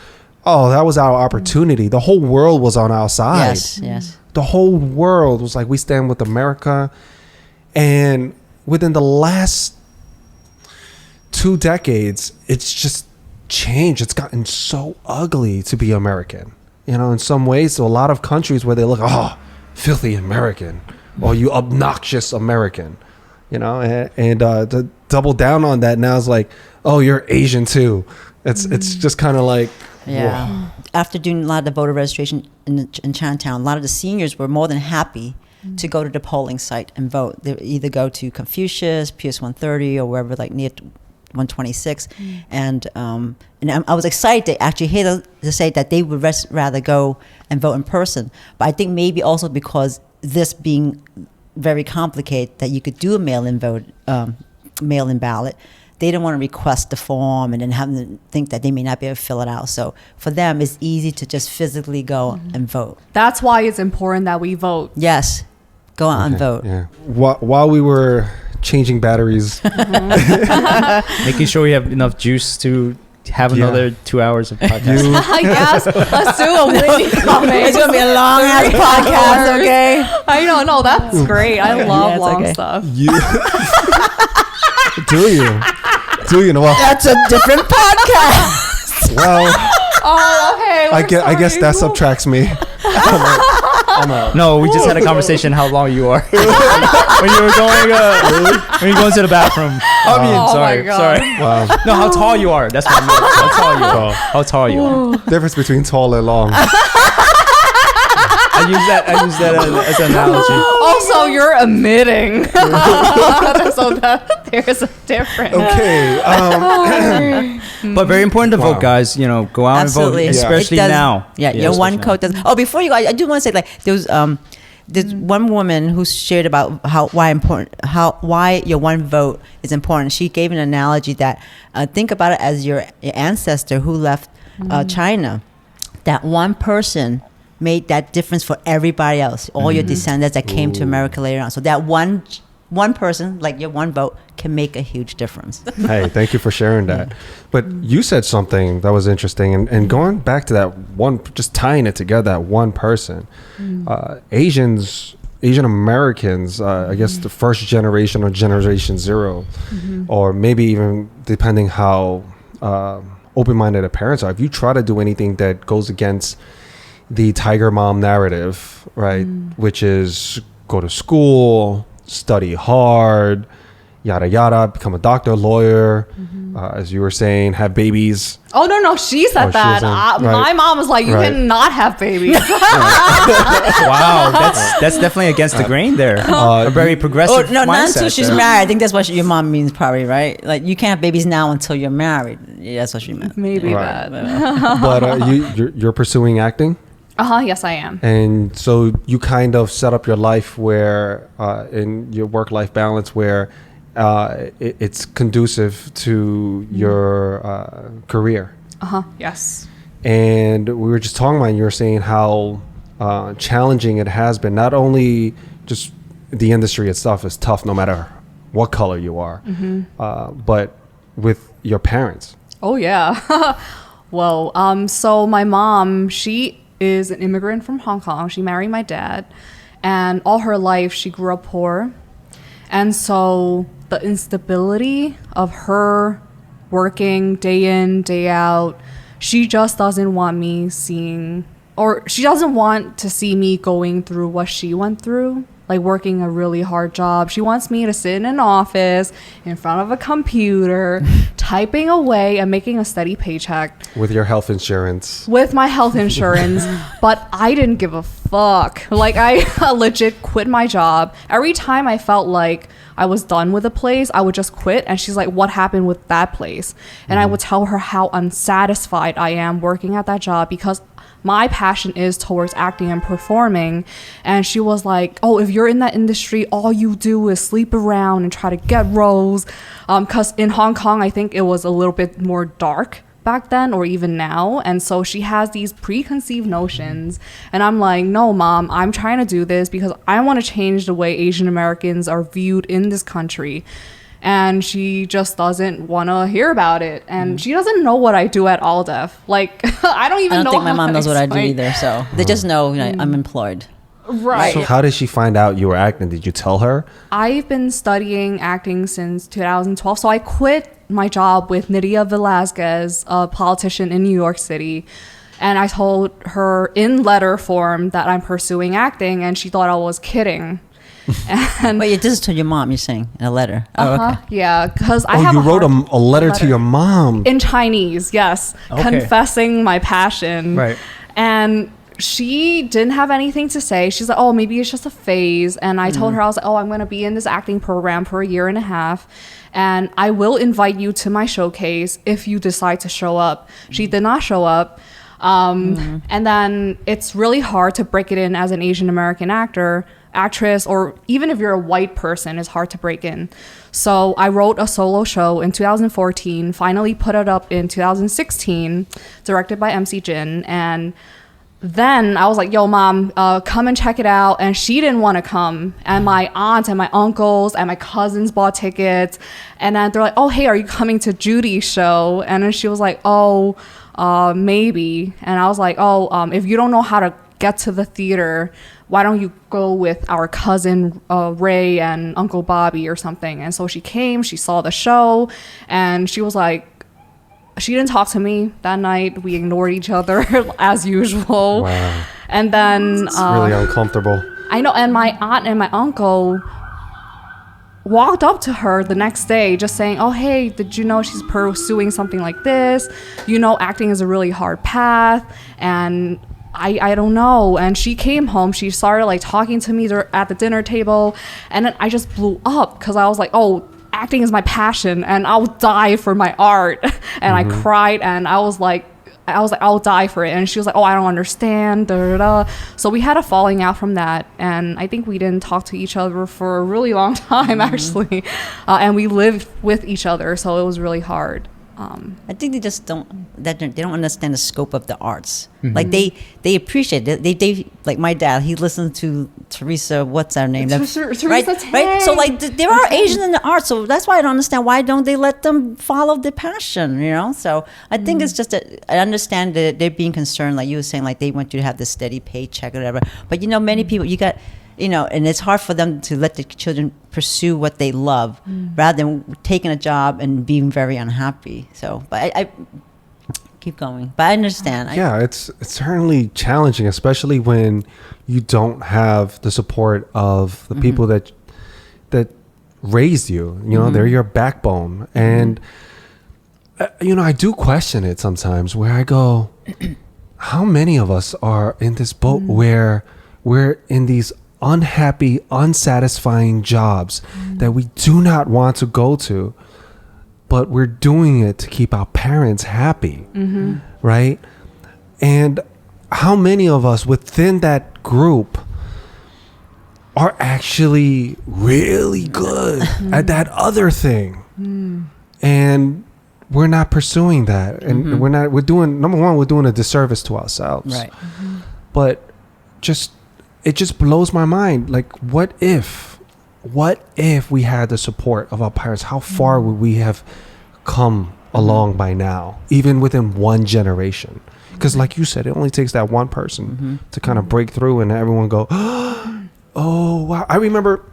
Speaker 4: that was our opportunity. The whole world was on our side.
Speaker 2: Yes.
Speaker 4: The whole world was like, we stand with America. And within the last 2 decades, it's just changed. It's gotten so ugly to be American, you know, in some ways. So a lot of countries where they look, filthy American, or you obnoxious American, you know, and to double down on that now is like, oh, you're Asian too. It's just kind of like,
Speaker 2: Yeah.
Speaker 4: whoa.
Speaker 2: After doing a lot of the voter registration in Chinatown, a lot of the seniors were more than happy to go to the polling site and vote. They would either go to Confucius, PS 130, or wherever, like near 126. And I was excited to actually hear to say that they would rather go and vote in person. But I think maybe also because this being very complicated, that you could do a mail-in vote, mail-in ballot, they didn't want to request the form and then have them think that they may not be able to fill it out. So for them, it's easy to just physically go and vote.
Speaker 5: That's why it's important that we vote.
Speaker 2: Yes, go out and vote.
Speaker 4: Yeah. While we were changing batteries,
Speaker 3: Making sure we have enough juice to have another 2 hours of podcast.
Speaker 5: Yes, let's do a Whitney coming.
Speaker 2: It's going to be a long ass podcast, okay?
Speaker 5: I know, no, that's great. I love long
Speaker 2: okay.
Speaker 5: stuff.
Speaker 4: do you know? Well,
Speaker 2: That's a different podcast.
Speaker 4: well,
Speaker 5: Oh, okay.
Speaker 4: I guess that subtracts me. I'm out.
Speaker 3: No, we just had a conversation how long you are when you were going to the bathroom. I mean,
Speaker 5: Oh
Speaker 3: sorry.
Speaker 5: my God.
Speaker 4: Wow.
Speaker 3: No, how tall you are. That's what I meant. How tall you are. How tall you are.
Speaker 4: Difference between tall and long.
Speaker 3: I use that as an analogy.
Speaker 5: Also, you're emitting. So there's a difference.
Speaker 4: Okay.
Speaker 3: But very important to
Speaker 4: Wow.
Speaker 3: vote, guys. You know, go out
Speaker 2: Absolutely.
Speaker 3: and vote, especially
Speaker 2: It does-
Speaker 3: now.
Speaker 2: Yeah, your one
Speaker 3: especially
Speaker 2: coat does. Oh, before you go, I do want to say, like, there's one woman who shared about why your one vote is important. She gave an analogy that think about it as your ancestor who left China. That one person made that difference for everybody else, all your descendants that came to America later on. So that one person, like your one vote, can make a huge difference.
Speaker 4: Hey, thank you for sharing that. But you said something that was interesting, and going back to that one, just tying it together, that one person, Asian Americans, I guess the first generation or generation zero, or maybe even depending how open-minded the parents are, if you try to do anything that goes against the tiger mom narrative, right, which is go to school, study hard, yada yada, become a doctor, lawyer, as you were saying, have babies.
Speaker 5: Oh no, she said that. My mom was like, you cannot have babies.
Speaker 3: Wow, that's definitely against the grain there. A very progressive.
Speaker 2: Not until she's
Speaker 3: there.
Speaker 2: married. I think that's what your mom means, probably, right? Like you can't have babies now until you're married. Yeah, that's what she meant.
Speaker 5: Maybe that.
Speaker 4: But you're pursuing acting.
Speaker 5: Yes, I am.
Speaker 4: And so you kind of set up your life where, in your work-life balance, where it's conducive to your career.
Speaker 5: Yes.
Speaker 4: And we were just talking about, and you were saying how challenging it has been. Not only just the industry itself is tough, no matter what color you are, but with your parents.
Speaker 5: Oh yeah. Well, so my mom, she is an immigrant from Hong Kong. She married my dad, and all her life she grew up poor. And so the instability of her working day in, day out, she just doesn't want me seeing, or she doesn't want to see me going through what she went through, like working a really hard job. She wants me to sit in an office in front of a computer, typing away and making a steady paycheck.
Speaker 4: With your health insurance.
Speaker 5: With my health insurance. But I didn't give a fuck. Like, I legit quit my job. Every time I felt like I was done with a place, I would just quit. And she's like, what happened with that place? And I would tell her how unsatisfied I am working at that job, because my passion is towards acting and performing. And she was like, oh, if you're in that industry, all you do is sleep around and try to get roles. Because in Hong Kong, I think it was a little bit more dark back then, or even now. And so she has these preconceived notions. And I'm like, no, Mom, I'm trying to do this because I want to change the way Asian Americans are viewed in this country. And she just doesn't want to hear about it. And she doesn't know what I do at Aldef. Like, I don't even know.
Speaker 2: I don't think my mom knows what I do
Speaker 5: explain.
Speaker 2: either. So they just know, I'm employed.
Speaker 5: Right.
Speaker 4: So how did she find out you were acting? Did you tell her?
Speaker 5: I've been studying acting since 2012. So I quit my job with Nydia Velazquez, a politician in New York City. And I told her in letter form that I'm pursuing acting. And she thought I was kidding. And
Speaker 2: Wait, this is to your mom, you're saying, in a letter. Okay.
Speaker 5: Yeah, because I have
Speaker 4: you wrote a letter to your mom.
Speaker 5: In Chinese, yes.
Speaker 3: Okay.
Speaker 5: Confessing my passion.
Speaker 3: Right.
Speaker 5: And she didn't have anything to say. She's like, oh, maybe it's just a phase. And I told her, I was like, oh, I'm going to be in this acting program for 1.5 years. And I will invite you to my showcase if you decide to show up. She did not show up. And then it's really hard to break it in as an Asian American actress, or even if you're a white person, it's hard to break in. So I wrote a solo show in 2014, finally put it up in 2016, directed by MC Jin. And then I was like, yo, Mom, come and check it out. And she didn't want to come. And my aunts and my uncles and my cousins bought tickets. And then they're like, oh, hey, are you coming to Judy's show? And then she was like, oh, maybe. And I was like, oh, if you don't know how to get to the theater, why don't you go with our cousin Ray and Uncle Bobby or something? And so she came, she saw the show, and she was like, she didn't talk to me that night. We ignored each other as usual.
Speaker 4: Wow.
Speaker 5: And then
Speaker 4: It's really uncomfortable.
Speaker 5: I know, and my aunt and my uncle walked up to her the next day just saying, oh, hey, did you know she's pursuing something like this? You know, acting is a really hard path. And I don't know. And she came home, she started like talking to me at the dinner table, and then I just blew up because I was like, oh, acting is my passion and I'll die for my art. And I cried, and I was like, I'll die for it. And she was like, oh, I don't understand. Da, da, da. So we had a falling out from that, and I think we didn't talk to each other for a really long time, actually. And we lived with each other, so it was really hard.
Speaker 2: I think they just don't understand the scope of the arts. Like they appreciate it. They like my dad. He listens to Teresa. What's her name?
Speaker 5: Teresa
Speaker 2: right?
Speaker 5: Tang.
Speaker 2: Right. So like there are Asians in the arts. So that's why I don't understand why don't they let them follow their passion. You know. So I think it's just that I understand that they're being concerned. Like you were saying, like they want you to have this steady paycheck or whatever. But many people and it's hard for them to let the children pursue what they love rather than taking a job and being very unhappy. So, but I keep going. But I understand.
Speaker 4: It's certainly challenging, especially when you don't have the support of the people that raised you. You know, they're your backbone. And, you know, I do question it sometimes where I go, how many of us are in this boat where we're in these unhappy, unsatisfying jobs that we do not want to go to, but we're doing it to keep our parents happy, right? And how many of us within that group are actually really good at that other thing, and we're not pursuing that, and we're doing, number one, we're doing a disservice to ourselves,
Speaker 2: Right.
Speaker 4: but it just blows my mind. Like, what if we had the support of our parents? How far would we have come along by now, even within one generation? Because like you said, it only takes that one person to kind of break through and everyone go, oh wow. I remember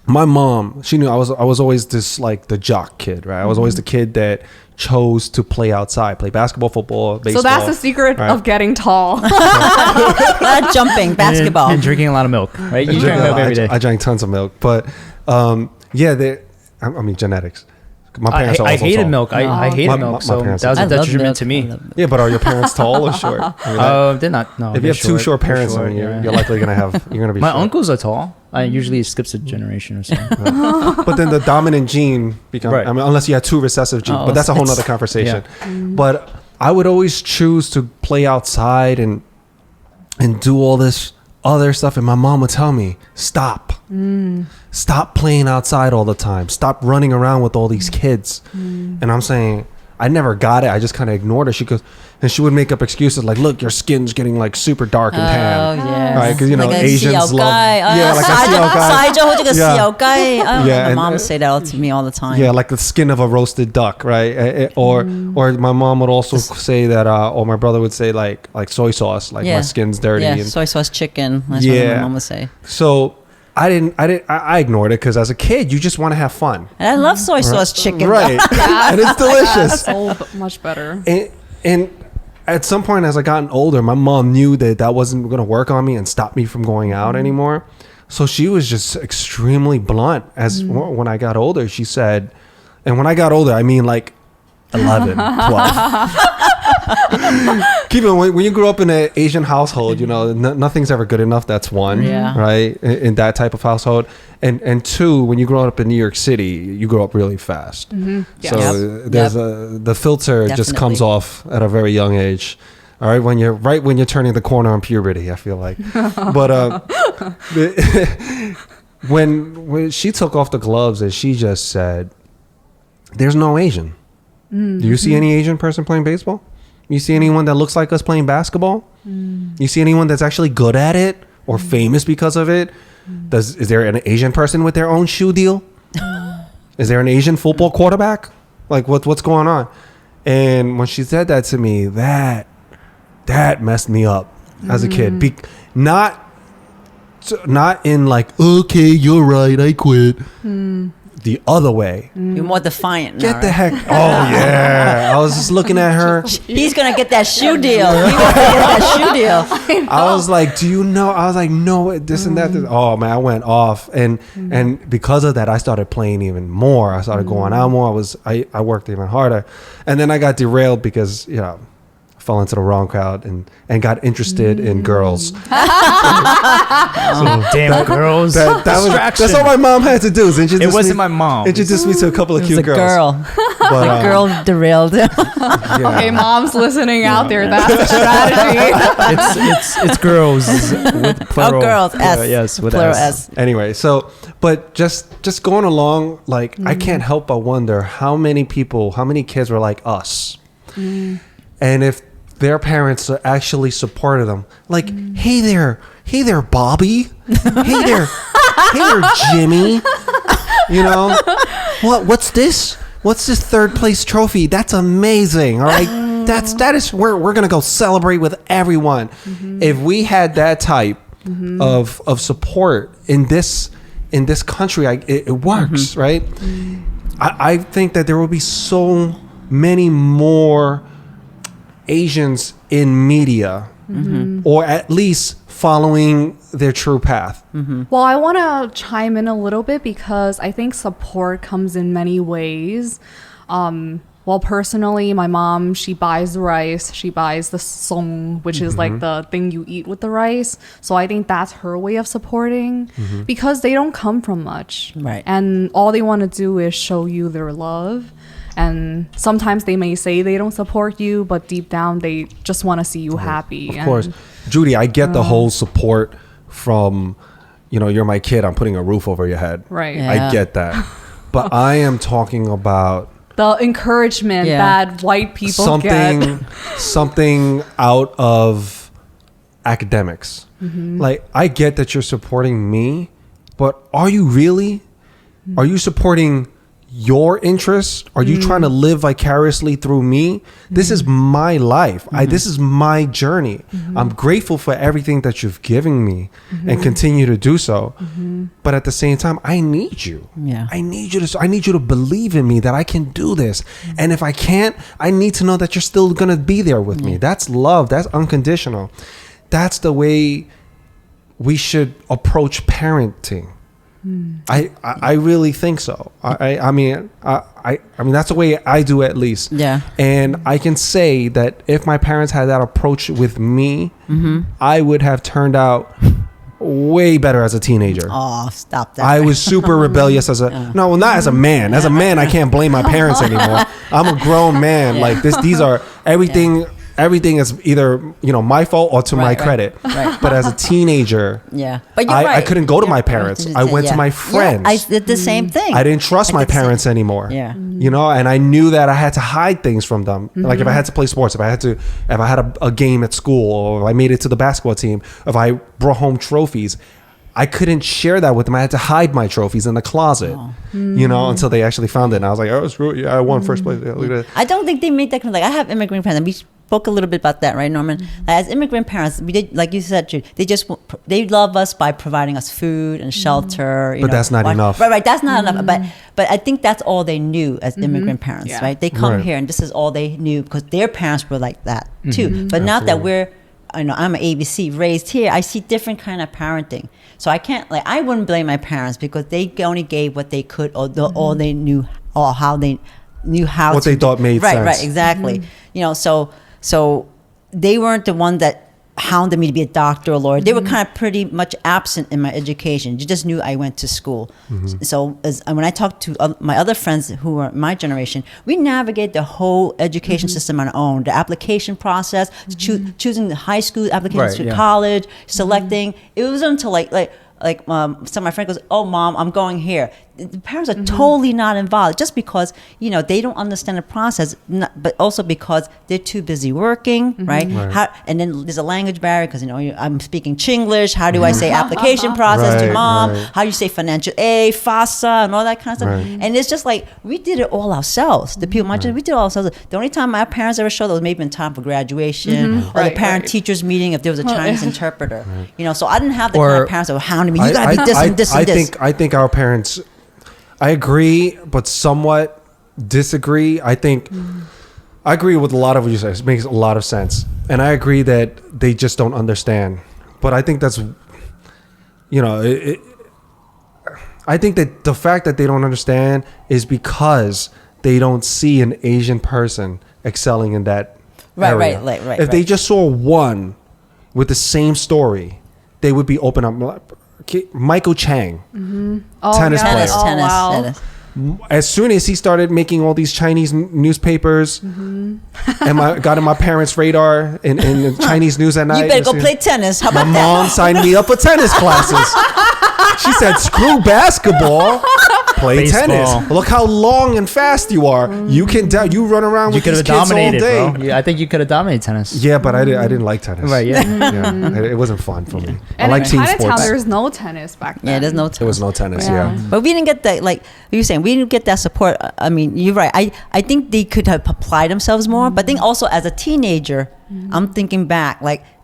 Speaker 4: my mom, she knew I was always this, like, the jock kid, right? I was always the kid that chose to play outside, play basketball, football, baseball.
Speaker 5: So that's the secret of getting tall.
Speaker 2: Not jumping, basketball.
Speaker 3: And drinking a lot of milk, right? You drink milk every day.
Speaker 4: I drank tons of milk, but yeah, I mean, genetics. My parents are
Speaker 3: I
Speaker 4: also
Speaker 3: hated
Speaker 4: tall.
Speaker 3: milk. I hated milk, so
Speaker 4: parents
Speaker 3: that was
Speaker 2: I
Speaker 3: a
Speaker 2: love
Speaker 3: detriment
Speaker 2: milk.
Speaker 3: to me.
Speaker 4: Yeah, but are your parents tall or short? I mean,
Speaker 3: They're not. No,
Speaker 4: if you have two short parents,
Speaker 3: they're
Speaker 4: I mean,
Speaker 3: short,
Speaker 4: you're likely you're gonna be.
Speaker 3: My
Speaker 4: short.
Speaker 3: uncles are tall. I usually skips a generation or so.
Speaker 4: But then the dominant gene becomes.
Speaker 3: Right.
Speaker 4: I mean, unless you had two recessive genes,
Speaker 2: Oh,
Speaker 4: but that's a whole
Speaker 2: it's-
Speaker 4: nother conversation. But I would always choose to play outside and do all this other stuff, and my mom would tell me, "Stop, stop playing outside all the time. Stop running around with all these kids." And I'm saying, I never got it. I just kind of ignored her. She goes, and she would make up excuses like, "Look, your skin's getting like super dark and tan."
Speaker 2: Oh, yeah.
Speaker 4: Right, because you know,
Speaker 2: like
Speaker 4: Asians love,
Speaker 2: yeah,
Speaker 4: like a CL guy. Yeah. Yeah,
Speaker 2: my
Speaker 4: and-
Speaker 2: mom would say that to me all the time.
Speaker 4: Yeah, like the skin of a roasted duck, right? Or my mom would also say that, or my brother would say like soy sauce, like my skin's dirty.
Speaker 2: Yeah,
Speaker 4: And
Speaker 2: soy sauce chicken. That's what my mom would say.
Speaker 4: so I ignored it because as a kid, you just want to have fun,
Speaker 2: And I love soy sauce chicken.
Speaker 4: right? And it's delicious.
Speaker 5: So much better.
Speaker 4: And at some point, as I gotten older, my mom knew that wasn't going to work on me and stop me from going out anymore. So she was just extremely blunt. When I got older, she said, and when I got older, I mean like 11, 12. Keep it, when you grew up in an Asian household, you know, nothing's ever good enough. That's one,
Speaker 2: Yeah.
Speaker 4: right? In that type of household. And two, when you grow up in New York City, you grow up really fast.
Speaker 5: Yes.
Speaker 4: So
Speaker 2: Yep.
Speaker 4: there's the filter just comes
Speaker 2: Definitely.
Speaker 4: off at a very young age. All right, when you're turning the corner on puberty, I feel like. But when she took off the gloves and she just said, "There's no Asian. Do you see any Asian person playing baseball? You see anyone that looks like us playing basketball? You see anyone that's actually good at it or famous because of it? Is there an Asian person with their own shoe deal? Is there an Asian football quarterback? Like what's going on?" And when she said that to me, that messed me up as a kid. Not in like, "Okay, you're right, I quit." The other way.
Speaker 2: You're more defiant now,
Speaker 4: Get the
Speaker 2: right?
Speaker 4: heck. Oh yeah. I was just looking at her.
Speaker 2: He's going to get that shoe deal. He wants to get that shoe deal.
Speaker 4: I was like, "Do you know?" I was like, "No, this and that." Oh man, I went off, and because of that, I started playing even more. I started going out more. I worked even harder, and then I got derailed because fell into the wrong crowd and got interested in girls.
Speaker 3: Damn girls.
Speaker 4: That's all my mom had to do. Is
Speaker 3: It wasn't my mom.
Speaker 4: Introduced me to a couple of
Speaker 2: It was
Speaker 4: cute
Speaker 2: a
Speaker 4: girls.
Speaker 2: girl.
Speaker 4: But,
Speaker 2: The girl derailed him.
Speaker 4: yeah.
Speaker 5: Okay, moms listening out there, that's the strategy.
Speaker 3: It's girls with plural.
Speaker 2: Oh, girls. S.
Speaker 3: Yes, with
Speaker 2: Plural
Speaker 3: S.
Speaker 2: S.
Speaker 4: Anyway, but just going along, like I can't help but wonder how many kids were like us, and if their parents actually supported them. Like, hey there, Bobby. Hey there, Jimmy. You know, what's this? What's this third place trophy? That's amazing. All right, that is where we're gonna go celebrate with everyone. If we had that type of support in this country, it works, right? I think that there will be so many more Asians in media or at least following their true path.
Speaker 5: Well, I want to chime in a little bit because I think support comes in many ways. Well, personally, my mom, she buys the rice. She buys the song, which is like the thing you eat with the rice. So I think that's her way of supporting because they don't come from much.
Speaker 2: Right.
Speaker 5: And all they want to do is show you their love. And sometimes they may say they don't support you, but deep down, they just want to see you happy.
Speaker 4: Of course. Judy, I get the whole support from, you're my kid, I'm putting a roof over your head.
Speaker 5: Right.
Speaker 2: Yeah.
Speaker 4: I get that. But I am talking about
Speaker 5: the encouragement that white people get.
Speaker 4: Something out of academics. Like, I get that you're supporting me, but are you really? Are you supporting your interests? Are you trying to live vicariously through me? This is my life. This is my journey. I'm grateful for everything that you've given me and continue to do so. But at the same time, I need you.
Speaker 2: Yeah.
Speaker 4: I need you to believe in me that I can do this. And if I can't, I need to know that you're still going to be there with me. That's love. That's unconditional. That's the way we should approach parenting. I really think so. I mean that's the way I do, at least.
Speaker 2: Yeah.
Speaker 4: And I can say that if my parents had that approach with me, I would have turned out way better as a teenager.
Speaker 2: Oh, stop that.
Speaker 4: I was super rebellious as not as a man. As a man, I can't blame my parents anymore. I'm a grown man. Like these are everything. Everything is either my fault or to my credit.
Speaker 2: Right.
Speaker 4: But as a teenager,
Speaker 2: but you're
Speaker 4: I couldn't go to my parents. I went to my friends.
Speaker 2: I did the same thing.
Speaker 4: I didn't trust my parents anymore.
Speaker 2: Yeah.
Speaker 4: And I knew that I had to hide things from them. Like if I had to play sports, if I had a game at school, or if I made it to the basketball team, if I brought home trophies, I couldn't share that with them. I had to hide my trophies in the closet, until they actually found it. And I was like, oh, screw it. Yeah, I won first place. Look at that.
Speaker 2: I don't think they make that kind of, I have immigrant parents, and we spoke a little bit about that, right, Norman? As immigrant parents, we did, like you said, Jude, they love us by providing us food and shelter.
Speaker 4: But that's not enough.
Speaker 2: Right. That's not enough. But I think that's all they knew as immigrant parents, right? They come here, and this is all they knew because their parents were like that too. But now that I'm an ABC raised here, I see different kind of parenting. So I can't, I wouldn't blame my parents because they only gave what they could, or all they knew, or how they knew how
Speaker 4: what they thought made sense.
Speaker 2: Right, exactly. So they weren't the one that hounded me to be a doctor or lawyer. They were kind of pretty much absent in my education. You just knew I went to school. So when I talked to my other friends who were my generation, we navigate the whole education system on our own. The application process, choosing the high school applications to college, selecting. It was until some of my friends goes, oh, Mom, I'm going here. The parents are totally not involved just because, they don't understand the process, but also because they're too busy working, right? And then there's a language barrier because, I'm speaking Chinglish. How do I say application process to Mom? How do you say financial aid, FAFSA, and all that kind of stuff? And it's just we did it all ourselves. The people, we did it all ourselves. The only time my parents ever showed that was maybe in time for graduation or the parent-teachers meeting if there was a Chinese interpreter. So I didn't have the kind of parents that were hounding me. You got to be this and this and this.
Speaker 4: I think our parents... I agree, but somewhat disagree. I think I agree with a lot of what you said. It makes a lot of sense. And I agree that they just don't understand. But I think that's, I think that the fact that they don't understand is because they don't see an Asian person excelling in that area.
Speaker 2: Right.
Speaker 4: If they just saw one with the same story, they would be open up. Michael Chang, tennis player.
Speaker 2: Tennis.
Speaker 4: As soon as he started making all these Chinese newspapers, and got on my parents' radar in Chinese news at night.
Speaker 2: You better go play tennis. How about
Speaker 4: my mom signed me up for tennis classes. She said, "Screw basketball, play
Speaker 3: Baseball.
Speaker 4: tennis. Look how long and fast you are. You can you run around with these kids all day."
Speaker 3: Bro. Yeah, I think you could have dominated tennis.
Speaker 4: Yeah, but I didn't like tennis.
Speaker 3: Right? Yeah.
Speaker 4: It wasn't fun for me.
Speaker 5: And
Speaker 4: I like team
Speaker 5: Chinatown,
Speaker 4: sports.
Speaker 5: there's no tennis back then.
Speaker 2: Yeah, there's no tennis.
Speaker 4: There was no tennis. Yeah.
Speaker 2: But we didn't get that, like you were saying, we didn't get that support. I mean, you're right. I think they could have applied themselves more. But I think also as a teenager, I'm thinking back,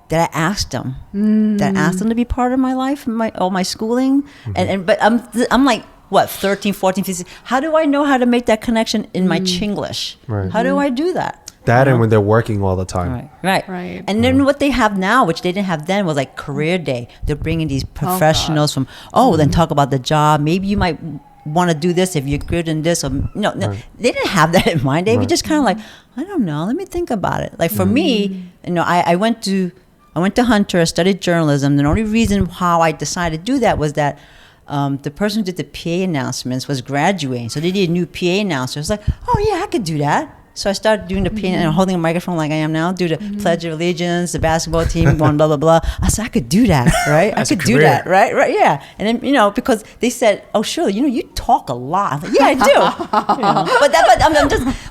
Speaker 2: did I ask them? Did I ask them to be part of my life, my schooling? But I'm like, what, 13, 14, 15? How do I know how to make that connection in my Chinglish?
Speaker 4: Right.
Speaker 2: How do I do that?
Speaker 4: That and when they're working all the time.
Speaker 2: Right. And then what they have now, which they didn't have then, was like career day. They're bringing these professionals from, then talk about the job. Maybe you might want to do this if you're good in this. Or no, they didn't have that in mind. They were just kind of like, I don't know. Let me think about it. Like for me, I went to Hunter, I studied journalism. The only reason how I decided to do that was that the person who did the PA announcements was graduating. So they did a new PA announcer. I was like, oh yeah, I could do that. So I started doing the PA and holding a microphone like I am now, do the Pledge of Allegiance, the basketball team, going blah, blah, blah. I said, I could do that, right? I could do that, right? Yeah. And then, because they said, oh, Shirley, you talk a lot. I'm like, yeah, I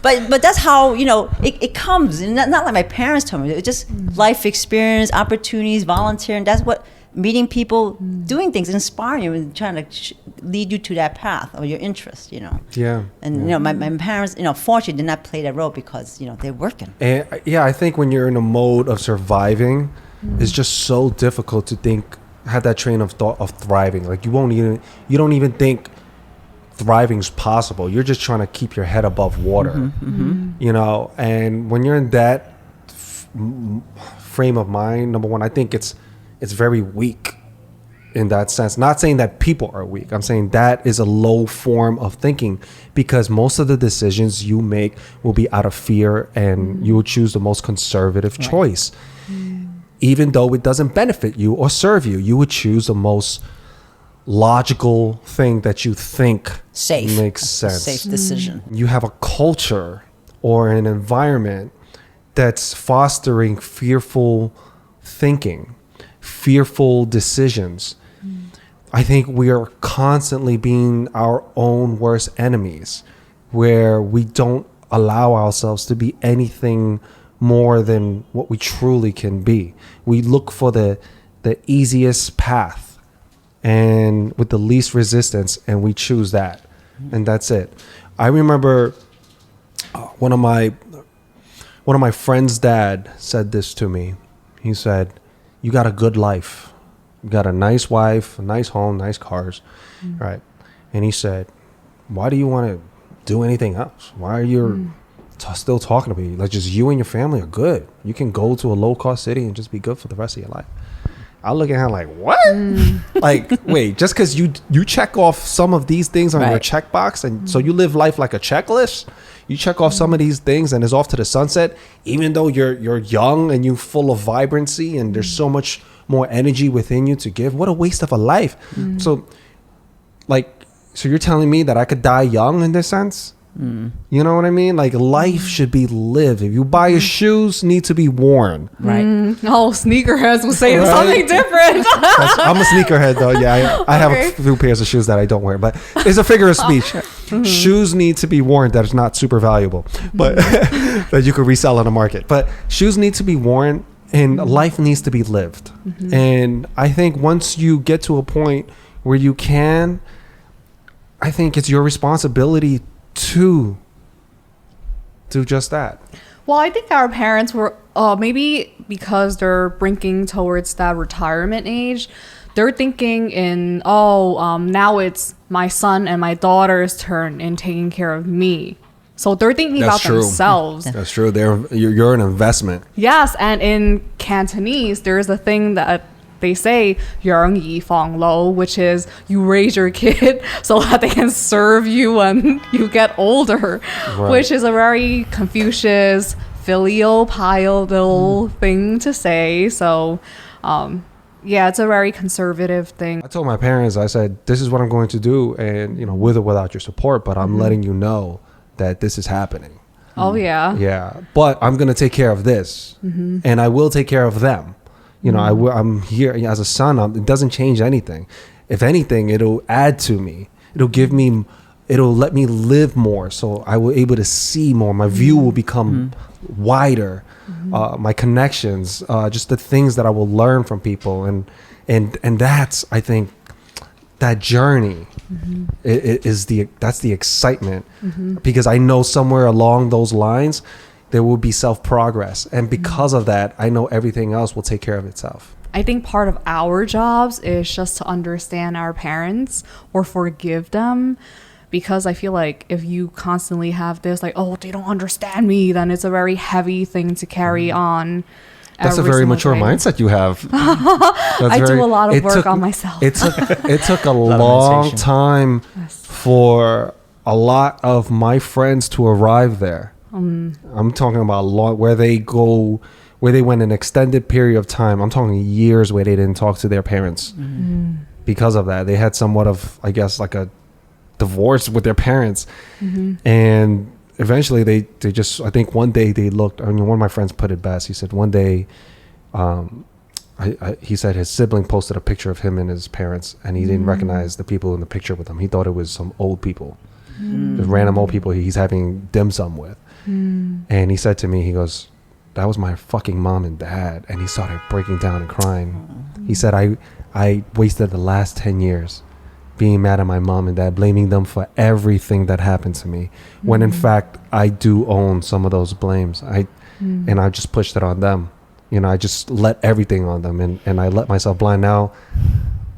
Speaker 2: do. But that's how, it comes. And not like my parents told me. It's just life experience, opportunities, volunteering. That's what meeting people, doing things, inspiring you and trying to lead you to that path or your interest,
Speaker 4: Yeah.
Speaker 2: And, my parents, fortunately did not play that role because, they're working.
Speaker 4: And I think when you're in a mode of surviving, it's just so difficult to have that train of thought of thriving. Like you don't even think thriving's possible. You're just trying to keep your head above water, and when you're in that frame of mind, number one, I think it's very weak in that sense. Not saying that people are weak. I'm saying that is a low form of thinking because most of the decisions you make will be out of fear and you will choose the most conservative choice. Even though it doesn't benefit you or serve you, you would choose the most logical thing that you think makes sense.
Speaker 2: Safe decision.
Speaker 4: You have a culture or an environment that's fostering fearful thinking, fearful decisions. I think we are constantly being our own worst enemies, where we don't allow ourselves to be anything more than what we truly can be. We look for the easiest path and with the least resistance, and we choose that, and that's it. I remember one of my friend's dad said this to me. He said, you got a good life. You got a nice wife, a nice home, nice cars, right? And he said, why do you want to do anything else? Why are you still talking to me? Like, just you and your family are good. You can go to a low-cost city and just be good for the rest of your life. I look at him like, what? Like, wait, just because you check off some of these things on your checkbox, and so you live life like a checklist. You check off some of these things and it's off to the sunset, even though you're young and you're full of vibrancy and there's so much more energy within you to give. What a waste of a life. So you're telling me that I could die young in this sense? You know what I mean? Like, life should be lived. If you buy your shoes, need to be worn.
Speaker 2: Right.
Speaker 5: Oh, sneakerheads will say something different.
Speaker 4: I'm a sneakerhead though. Yeah, I have a few pairs of shoes that I don't wear, but it's a figure of speech. Shoes need to be worn that is not super valuable, but that you could resell on the market. But shoes need to be worn and life needs to be lived. And I think once you get to a point where you can, I think it's your responsibility to do just that.
Speaker 5: Well, I think our parents were maybe because they're brinking towards that retirement age, they're thinking now it's my son and my daughter's turn in taking care of me. So they're thinking about themselves.
Speaker 4: That's true. You're an investment.
Speaker 5: Yes, and in Cantonese, there's a thing that they say 养儿防老, which is you raise your kid so that they can serve you when you get older, which is a very Confucius filial piety thing to say. So it's a very conservative thing.
Speaker 4: I told my parents, I said, this is what I'm going to do, and with or without your support, but I'm letting you know that this is happening.
Speaker 5: Oh yeah.
Speaker 4: Yeah, but I'm going to take care of this, and I will take care of them. I'm here as a son. It doesn't change anything. If anything, it'll add to me. It'll let me live more. So I will able to see more. My view will become wider. My connections, just the things that I will learn from people. And that's, I think, that journey that's the excitement, because I know somewhere along those lines, there will be self-progress. And because of that, I know everything else will take care of itself.
Speaker 5: I think part of our jobs is just to understand our parents or forgive them, because I feel like if you constantly have this like, oh, they don't understand me, then it's a very heavy thing to carry on.
Speaker 4: That's a very mature mindset you have.
Speaker 5: I do a lot of work on myself.
Speaker 4: It took a long time for a lot of my friends to arrive there. I'm talking about where they went an extended period of time. I'm talking years where they didn't talk to their parents. Because of that, they had somewhat of, I guess, like a divorce with their parents. And eventually they just, I think one day they looked, I mean, one of my friends put it best. He said one day, he said his sibling posted a picture of him and his parents, and he didn't recognize the people in the picture with him. He thought it was some old people, just random old people he's having dim sum with. And he said to me, he goes, that was my fucking mom and dad. And he started breaking down and crying. He said, I wasted the last 10 years being mad at my mom and dad, blaming them for everything that happened to me, when in fact I do own some of those blames. And I just pushed it on them. You know, I just let everything on them, and I let myself blind. Now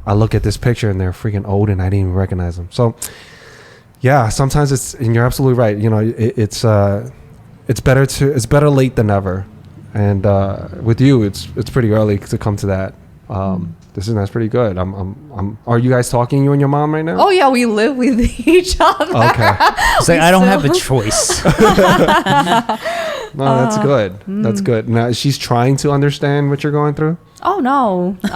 Speaker 4: I look at this picture and they're freaking old and I didn't even recognize them. So yeah, sometimes it's, and you're absolutely right. You know, it's better late than never. And with you, it's pretty early to come to that. That's pretty good. Are you guys talking, you and your mom, right now?
Speaker 5: Oh yeah, we live with each other.
Speaker 4: Okay.
Speaker 3: It's like, I don't have a choice.
Speaker 4: No, that's good. That's good. Now she's trying to understand what you're going through.
Speaker 5: Oh no.
Speaker 4: Okay.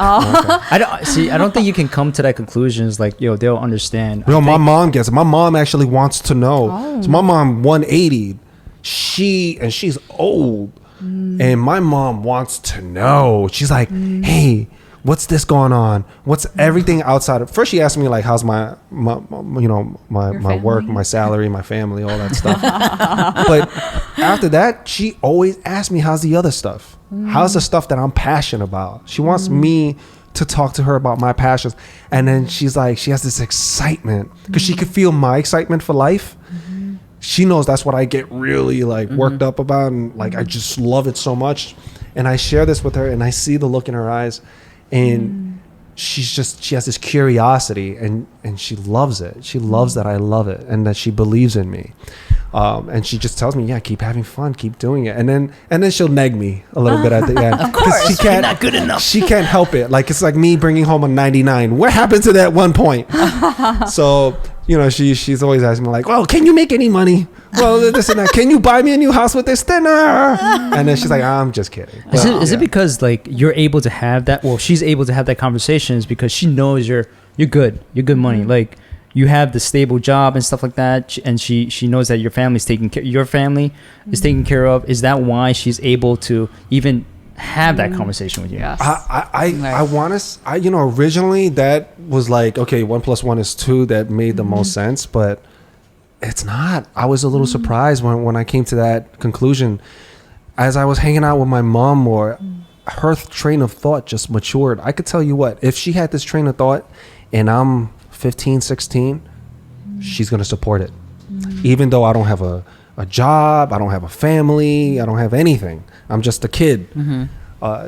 Speaker 3: I don't think you can come to that conclusion. It's like, yo, they'll understand.
Speaker 4: No, my mom gets it. My mom actually wants to know. So my mom 180. She's old. And my mom wants to know. She's like, hey, what's this going on? What's everything outside of, first she asked me like, how's my work, my salary, my family, all that stuff. But after that, she always asks me, how's the other stuff? How's the stuff that I'm passionate about? She wants me to talk to her about my passions. And then she's like, she has this excitement because she could feel my excitement for life. She knows that's what I get really like worked up about, and like I just love it so much. And I share this with her, and I see the look in her eyes, and she has this curiosity, and she loves it. She loves that I love it, and that she believes in me. And she just tells me, yeah, keep having fun, keep doing it. And then she'll neg me a little bit at the end.
Speaker 2: Of course,
Speaker 4: she can't,
Speaker 2: not good enough.
Speaker 4: She can't help it. Like, it's like me bringing home a 99. What happened to that one point? So, you know, she's always asking me like, well, can you make any money? Well, this and that. Can you buy me a new house with this dinner? And then she's like, I'm just kidding.
Speaker 3: Is it because like you're able to have that? Well, she's able to have that conversation is because she knows you're good. You're good money. Like you have the stable job and stuff like that, and she knows that your family's taken care. Your family is taken care of. Is that why she's able to even have that conversation with you?
Speaker 5: Yes.
Speaker 4: I want to, you know, originally that was like, okay, 1 + 1 is 2. That made the most sense, but it's not. I was a little surprised when I came to that conclusion. As I was hanging out with my mom more, her train of thought just matured. I could tell you what, if she had this train of thought and I'm 15, 16, she's going to support it. Even though I don't have a job, I don't have a family, I don't have anything. I'm just a kid.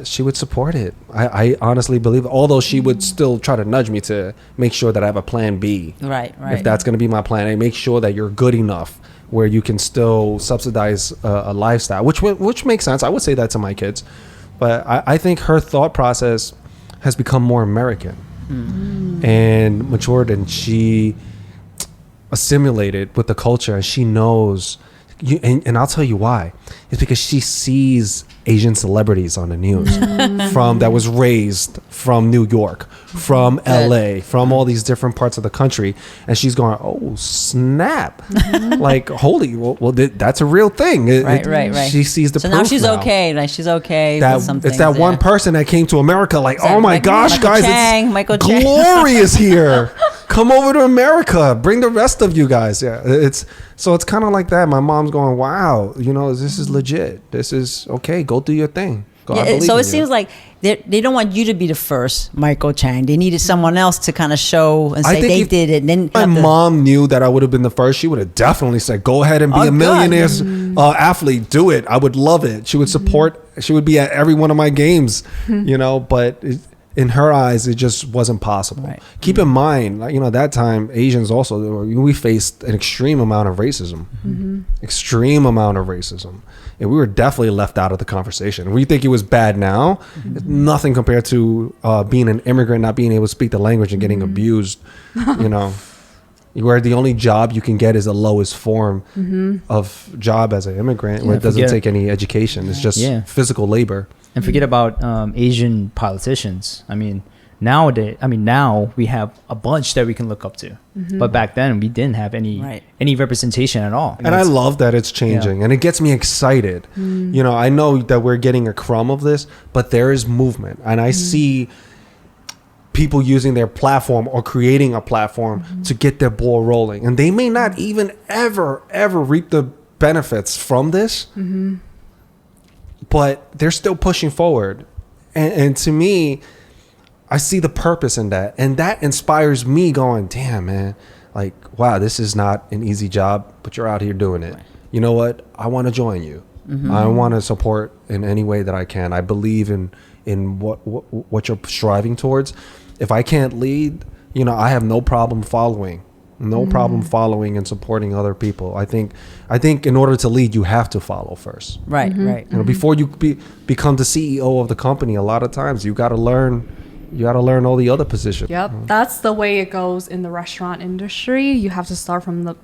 Speaker 4: She would support it. I honestly believe it. Although she would still try to nudge me to make sure that I have a plan B.
Speaker 2: Right.
Speaker 4: If that's going to be my plan A, make sure that you're good enough where you can still subsidize a lifestyle, which makes sense. I would say that to my kids. But I think her thought process has become more American and matured, and she assimilated with the culture, and she knows. And I'll tell you why. It's because she sees Asian celebrities on the news that was raised from New York, from LA, from all these different parts of the country. And she's going, oh, snap. Like, holy, well, that's a real thing.
Speaker 2: Right.
Speaker 4: She sees the proof
Speaker 2: now. She's okay. Like, she's okay with some
Speaker 4: it's that
Speaker 2: things,
Speaker 4: one person that came to America like, oh my gosh,
Speaker 2: Michael
Speaker 4: guys,
Speaker 2: Chang, Michael Chang.
Speaker 4: Glory is here. Come over to America. Bring the rest of you guys. Yeah, it's kind of like that. My mom's going, wow, you know, this is legit. This is okay. Go do your thing.
Speaker 2: So it seems like they don't want you to be the first Michael Chang. They needed someone else to kind of show and say they did it. And then
Speaker 4: my mom knew that I would have been the first. She would have definitely said, go ahead and be a millionaire athlete. Do it. I would love it. She would support. She would be at every one of my games, you know, but in her eyes, it just wasn't possible.
Speaker 2: Right.
Speaker 4: Keep in mind, like, that time Asians also, we faced an extreme amount of racism, extreme amount of racism, and we were definitely left out of the conversation. We think it was bad now, it's nothing compared to being an immigrant, not being able to speak the language and getting abused. Where the only job you can get is the lowest form of job as an immigrant, where it doesn't take any education. It's just physical labor.
Speaker 3: And forget about Asian politicians. I mean, now we have a bunch that we can look up to. But back then, we didn't have any representation at all.
Speaker 4: And I love that it's changing. And it gets me excited. I know that we're getting a crumb of this, but there is movement. And I see people using their platform or creating a platform to get their ball rolling. And they may not even ever reap the benefits from this, but they're still pushing forward. And to me, I see the purpose in that. And that inspires me going, damn, man, like, wow, this is not an easy job, but you're out here doing it. You know what? I want to join you. I want to support in any way that I can. I believe in what you're striving towards. If I can't lead, I have no problem following. No problem following and supporting other people. I think in order to lead, you have to follow first.
Speaker 2: Right.
Speaker 4: Before you become the CEO of the company, a lot of times you got to learn all the other positions.
Speaker 5: Yep, that's the way it goes in the restaurant industry. You have to start from the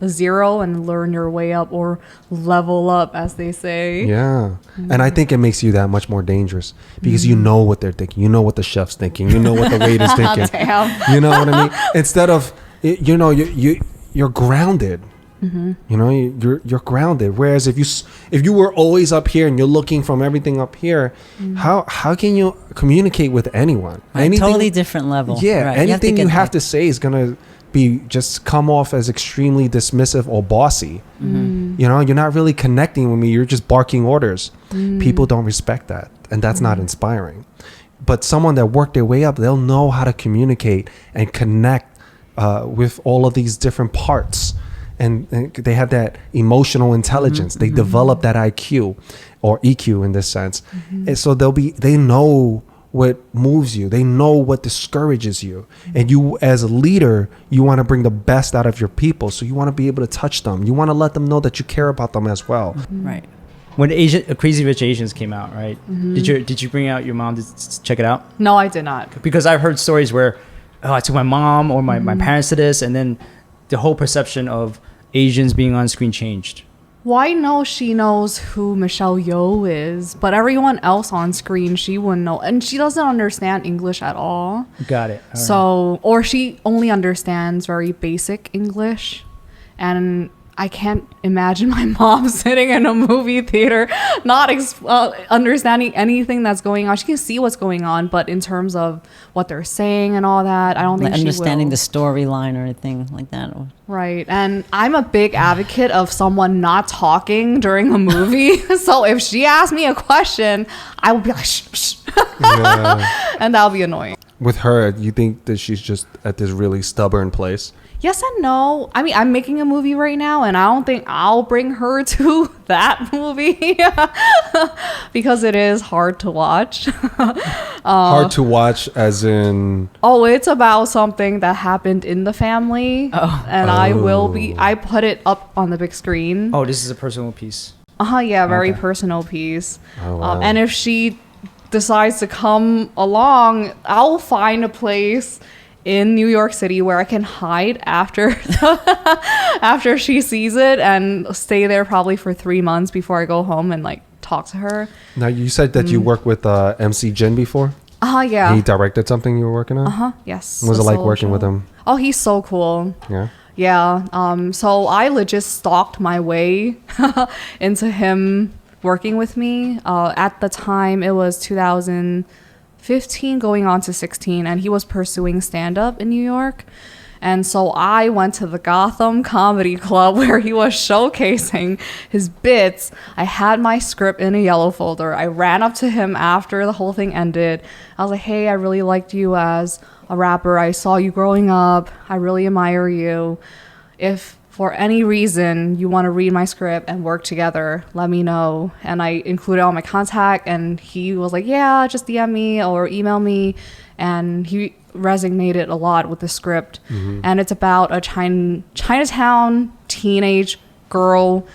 Speaker 5: zero and learn your way up, or level up, as they say.
Speaker 4: Yeah. And I think it makes you that much more dangerous because you know what they're thinking. You know what the chef's thinking. You know what the waiter's thinking.
Speaker 5: Damn.
Speaker 4: You know what I mean? Instead of, you're grounded. You're grounded. Whereas if you were always up here and you're looking from everything up here, how can you communicate with anyone?
Speaker 2: Totally different level.
Speaker 4: Yeah.
Speaker 2: Right.
Speaker 4: Anything you have to say is gonna be just come off as extremely dismissive or bossy. You're not really connecting with me. You're just barking orders. People don't respect that, and that's not inspiring. But someone that worked their way up, they'll know how to communicate and connect with all of these different parts. And they have that emotional intelligence. They develop that IQ or EQ in this sense. And so they know what moves you. They know what discourages you. And you, as a leader, you want to bring the best out of your people. So you want to be able to touch them. You want to let them know that you care about them as well.
Speaker 2: Right.
Speaker 3: When Crazy Rich Asians came out, right? Did you bring out your mom to check it out?
Speaker 5: No, I did not.
Speaker 3: Because I've heard stories where I took my mom or my parents to this, and then the whole perception of Asians being on screen changed.
Speaker 5: Well, I know she knows who Michelle Yeoh is, but everyone else on screen, she wouldn't know. And she doesn't understand English at all.
Speaker 3: Got it. All
Speaker 5: so, or she only understands very basic English. And I can't imagine my mom sitting in a movie theater not understanding anything that's going on. She can see what's going on, but in terms of what they're saying and all that, I don't think she will.
Speaker 2: Understanding the storyline or anything like that.
Speaker 5: Right. And I'm a big advocate of someone not talking during a movie. So if she asks me a question, I will be like, shh, shh. And that'll be annoying.
Speaker 4: With her, you think that she's just at this really stubborn place?
Speaker 5: Yes and no. I mean, I'm making a movie right now, and I don't think I'll bring her to that movie because it is hard to watch.
Speaker 4: Hard to watch as in...
Speaker 5: Oh, it's about something that happened in the family. And I put it up on the big screen.
Speaker 3: Oh, this is a personal piece.
Speaker 5: Yeah, very personal piece. Oh, wow. And if she decides to come along, I'll find a place in New York City where I can hide after she sees it and stay there probably for 3 months before I go home and like talk to her.
Speaker 4: Now, you said that you worked with MC Jin before?
Speaker 5: Yeah.
Speaker 4: He directed something you were working on?
Speaker 5: Yes.
Speaker 4: What was it like working with him?
Speaker 5: Oh, he's so cool.
Speaker 4: Yeah.
Speaker 5: Yeah. So I legit stalked my way into him working with me. At the time, it was 2015 going on to 16, and he was pursuing stand-up in New York. And so I went to the Gotham Comedy Club where he was showcasing his bits. I had my script in a yellow folder. I ran up to him after the whole thing ended. I was like, hey, I really liked you as a rapper. I saw you growing up. I really admire you. If for any reason you want to read my script and work together, let me know. And I included all my contact, and he was like, yeah, just DM me or email me. and he resonated a lot with the script. And it's about a Chinatown teenage girl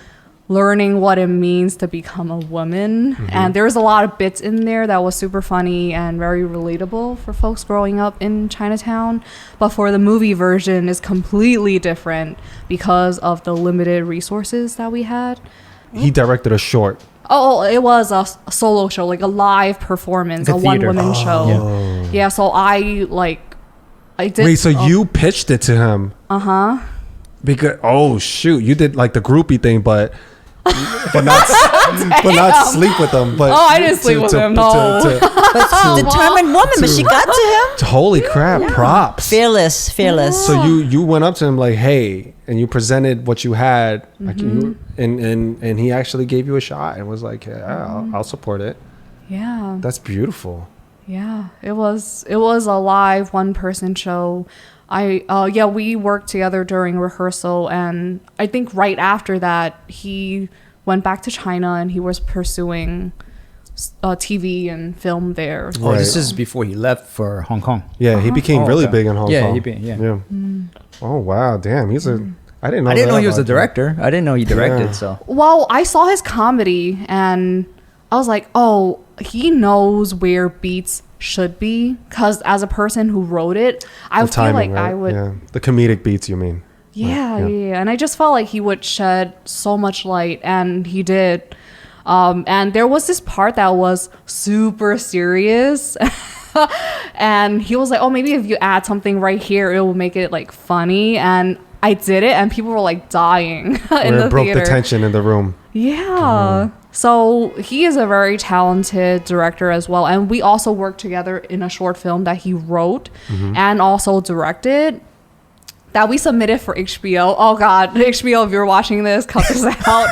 Speaker 5: learning what it means to become a woman. And there's a lot of bits in there that was super funny and very relatable for folks growing up in Chinatown. But for the movie version, is completely different because of the limited resources that we had.
Speaker 4: He directed a short.
Speaker 5: Oh, it was a solo show, like a live performance, a one-woman show. Yeah, so I did.
Speaker 4: Wait, so you pitched it to him? Because you did like the groupie thing, but not sleep with him. But
Speaker 5: I didn't sleep with him. No.
Speaker 2: Determined woman, but she got to him.
Speaker 4: Holy crap! Props.
Speaker 2: Fearless.
Speaker 4: So you went up to him like, hey, and you presented what you had, like and he actually gave you a shot and was like, yeah, I'll support it.
Speaker 5: Yeah.
Speaker 4: That's beautiful.
Speaker 5: Yeah, it was a live one-person show. We worked together during rehearsal, and I think right after that he went back to China and he was pursuing TV and film there.
Speaker 3: Oh, this is before he left for Hong Kong.
Speaker 4: Yeah, he became really big in Hong Kong.
Speaker 3: Yeah.
Speaker 4: Oh wow, damn, I didn't know.
Speaker 3: I didn't know he was a director. I didn't know he directed. So
Speaker 5: well, I saw his comedy and I was like, oh, he knows where beats should be, because as a person who wrote it, I feel like right? I would
Speaker 4: the comedic beats, you mean?
Speaker 5: Yeah, and I just felt like he would shed so much light, and he did. And there was this part that was super serious. And he was like, oh, maybe if you add something right here, it will make it like funny. And I did it, and people were like dying in the
Speaker 4: broke
Speaker 5: theater.
Speaker 4: The tension in the room.
Speaker 5: Yeah. So he is a very talented director as well. And we also worked together in a short film that he wrote and also directed that we submitted for HBO. Oh God, HBO, if you're watching this, cut this out.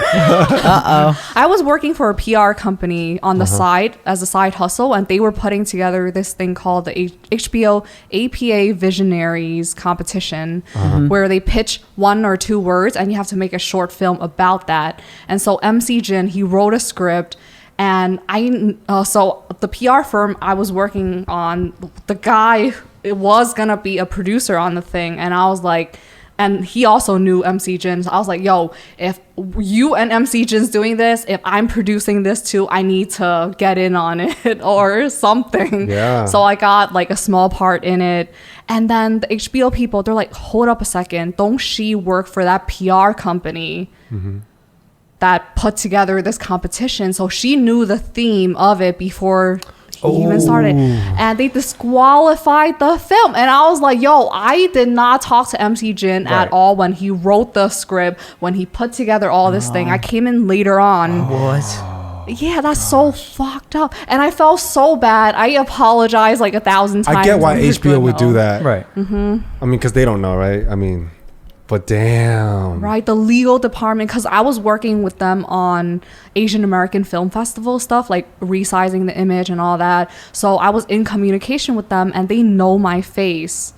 Speaker 5: I was working for a PR company on the side as a side hustle, and they were putting together this thing called the HBO APA Visionaries competition, where they pitch 1 or 2 words and you have to make a short film about that. And so MC Jin, he wrote a script. And so the PR firm I was working on, the guy, it was gonna be a producer on the thing, and I was like, and he also knew MC Jin. So I was like, yo, if you and MC Jin's doing this, if I'm producing this too, I need to get in on it or something.
Speaker 4: Yeah.
Speaker 5: So I got like a small part in it. And then the HBO people, they're like, hold up a second, don't she work for that PR company that put together this competition? So she knew the theme of it before he even started, and they disqualified the film. And I was like, yo, I did not talk to MC Jin at all when he wrote the script, when he put together all this thing. I came in later on.
Speaker 3: What?
Speaker 5: Yeah, that's so fucked up. And I felt so bad. I apologized like 1,000 times.
Speaker 4: I get why HBO would do that.
Speaker 3: Right.
Speaker 4: I mean, because they don't know, right? I mean, but damn.
Speaker 5: Right, the legal department, because I was working with them on Asian American Film Festival stuff, like resizing the image and all that. So I was in communication with them, and they know my face.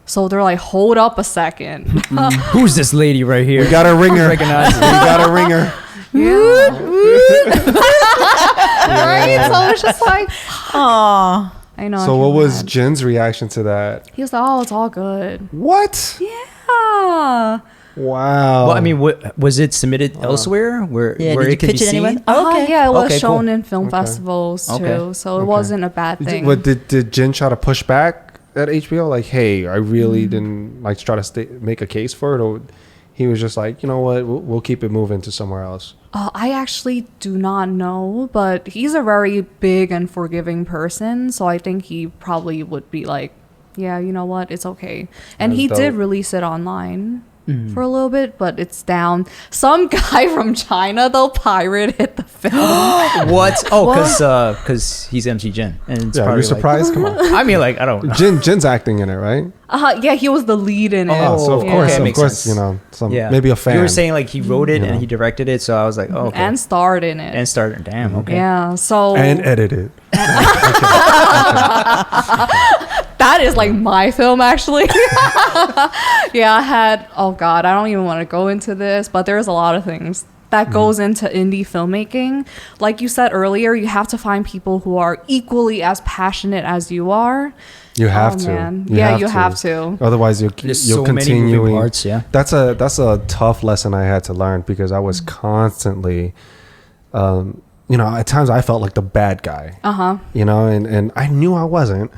Speaker 5: So they're like, hold up a second.
Speaker 3: Who's this lady right here?
Speaker 4: We got a ringer.
Speaker 3: Recognize
Speaker 4: We got a ringer.
Speaker 5: Right? So it's just like,
Speaker 2: Oh,
Speaker 5: I know.
Speaker 4: So what was Jin's reaction to that?
Speaker 5: He was like, oh, it's all good.
Speaker 4: What?
Speaker 5: Yeah.
Speaker 4: Wow.
Speaker 3: Well, I mean, was it submitted elsewhere where
Speaker 2: yeah.
Speaker 3: where
Speaker 2: Did
Speaker 3: it
Speaker 2: you
Speaker 3: could be
Speaker 2: pitch it
Speaker 3: seen?
Speaker 2: anyway? Oh, okay.
Speaker 5: Yeah, it was
Speaker 3: Okay,
Speaker 5: shown
Speaker 3: cool.
Speaker 5: in film festivals too.
Speaker 3: Okay.
Speaker 5: So it wasn't a bad thing.
Speaker 4: But did Jin try to push back at HBO? Like, hey, I really didn't like try to make a case for it, or he was just like, you know what, we'll keep it moving to somewhere else.
Speaker 5: I actually do not know, but he's a very big and forgiving person. So I think he probably would be like, yeah, you know what, it's okay. And
Speaker 4: That's
Speaker 5: he
Speaker 4: dope.
Speaker 5: did release it online for a little bit, but it's down. Some guy from China, though, pirated the film.
Speaker 3: What? Oh, because he's MC Jin, and it's
Speaker 4: Yeah,
Speaker 3: probably
Speaker 4: you're surprised? Come on.
Speaker 3: I mean, like, I don't know.
Speaker 4: Jin's acting in it, right?
Speaker 5: Yeah, he was the lead in it.
Speaker 4: Oh, so of
Speaker 3: yeah.
Speaker 4: course,
Speaker 3: Okay,
Speaker 4: of
Speaker 3: makes
Speaker 4: course,
Speaker 3: sense.
Speaker 4: you know,
Speaker 3: Yeah,
Speaker 4: maybe a fan.
Speaker 3: You were saying like he wrote it
Speaker 4: You
Speaker 3: and
Speaker 4: know.
Speaker 3: he directed it, so I was like, oh, okay.
Speaker 5: And starred in it.
Speaker 3: And started. Damn. Okay.
Speaker 5: Yeah, so
Speaker 4: and edited.
Speaker 5: that is like my film, actually. Yeah, I had, oh God, I don't even want to go into this, but there's a lot of things that goes into indie filmmaking. Like you said earlier, you have to find people who are equally as passionate as you are.
Speaker 4: You have to.
Speaker 5: Man. You have to.
Speaker 4: Otherwise, you'll
Speaker 3: so
Speaker 4: continue.
Speaker 3: many moving parts, yeah.
Speaker 4: That's a tough lesson I had to learn because I was constantly, at times I felt like the bad guy. And I knew I wasn't.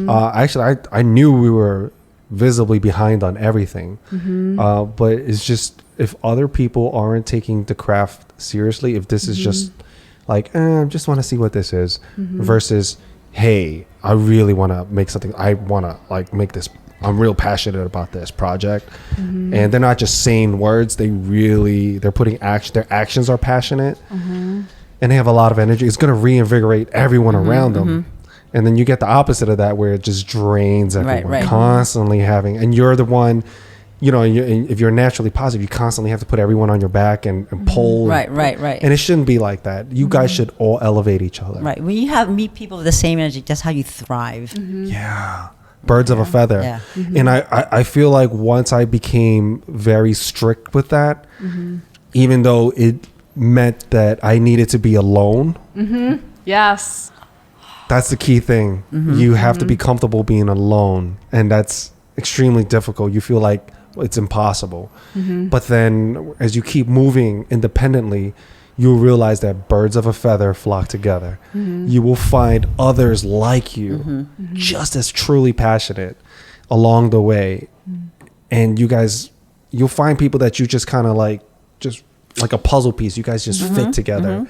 Speaker 4: Actually, I knew we were visibly behind on everything. But it's just if other people aren't taking the craft seriously, if this is just like, I just want to see what this is, versus, hey, I really want to make something. I want to make this. I'm real passionate about this project. And they're not just saying words. They're putting action. Their actions are passionate. And they have a lot of energy. It's going to reinvigorate everyone around them. And then you get the opposite of that where it just drains everyone. Constantly having, and you're the one, if you're naturally positive, you constantly have to put everyone on your back and pull.
Speaker 2: Right.
Speaker 4: And it shouldn't be like that. You guys should all elevate each other.
Speaker 2: Right. When you meet people with the same energy, that's how you thrive.
Speaker 4: Yeah. Birds of a feather. Yeah. And I feel like once I became very strict with that, even though it meant that I needed to be alone.
Speaker 5: Yes.
Speaker 4: That's the key thing. You have to be comfortable being alone. And that's extremely difficult. You feel like it's impossible. But then as you keep moving independently, you'll realize that birds of a feather flock together. You will find others like you, just as truly passionate along the way. And you'll find people that you just kind of just like a puzzle piece. You guys just fit together.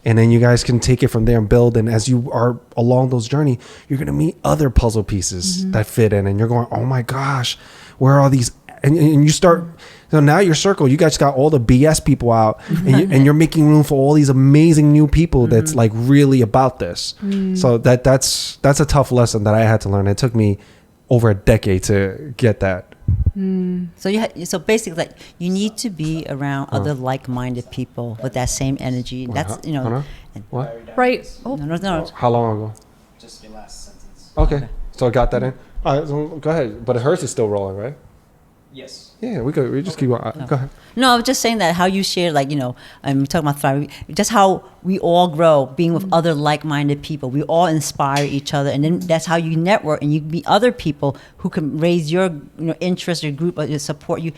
Speaker 4: And then you guys can take it from there and build. And as you are along those journey, you're going to meet other puzzle pieces that fit in. And you're going, oh my gosh, where are these? And you start, so now your circle, you guys got all the BS people out and you're making room for all these amazing new people that's like really about this. So that's a tough lesson that I had to learn. It took me over a decade to get that.
Speaker 2: So basically, you need to be around other like-minded people with that same energy. That's
Speaker 4: What?
Speaker 5: Right.
Speaker 2: Oh. No.
Speaker 4: How long ago?
Speaker 3: Just your last sentence.
Speaker 4: Okay, so I got that in. All right, so go ahead. But hers is still rolling, right?
Speaker 3: Yes.
Speaker 4: Yeah, we just keep going. Go ahead.
Speaker 2: No, I was just saying that how you share, I'm talking about thriving, just how we all grow being with other like-minded people. We all inspire each other, and then that's how you network and you meet other people who can raise your interest, your group, or support you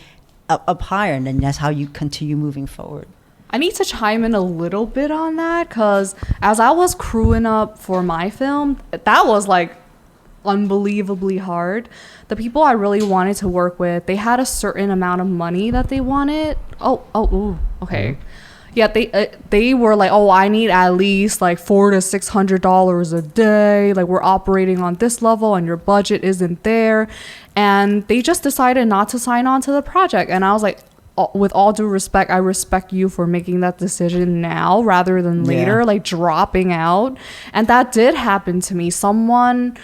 Speaker 2: up higher, and then that's how you continue moving forward.
Speaker 5: I need to chime in a little bit on that because as I was crewing up for my film, that was unbelievably hard. The people I really wanted to work with, they had a certain amount of money that they wanted. Okay. Yeah, they were like, I need at least $400 to $600 a day. We're operating on this level and your budget isn't there. And they just decided not to sign on to the project. And I was like, with all due respect, I respect you for making that decision now rather than later, dropping out. And that did happen to me. Someone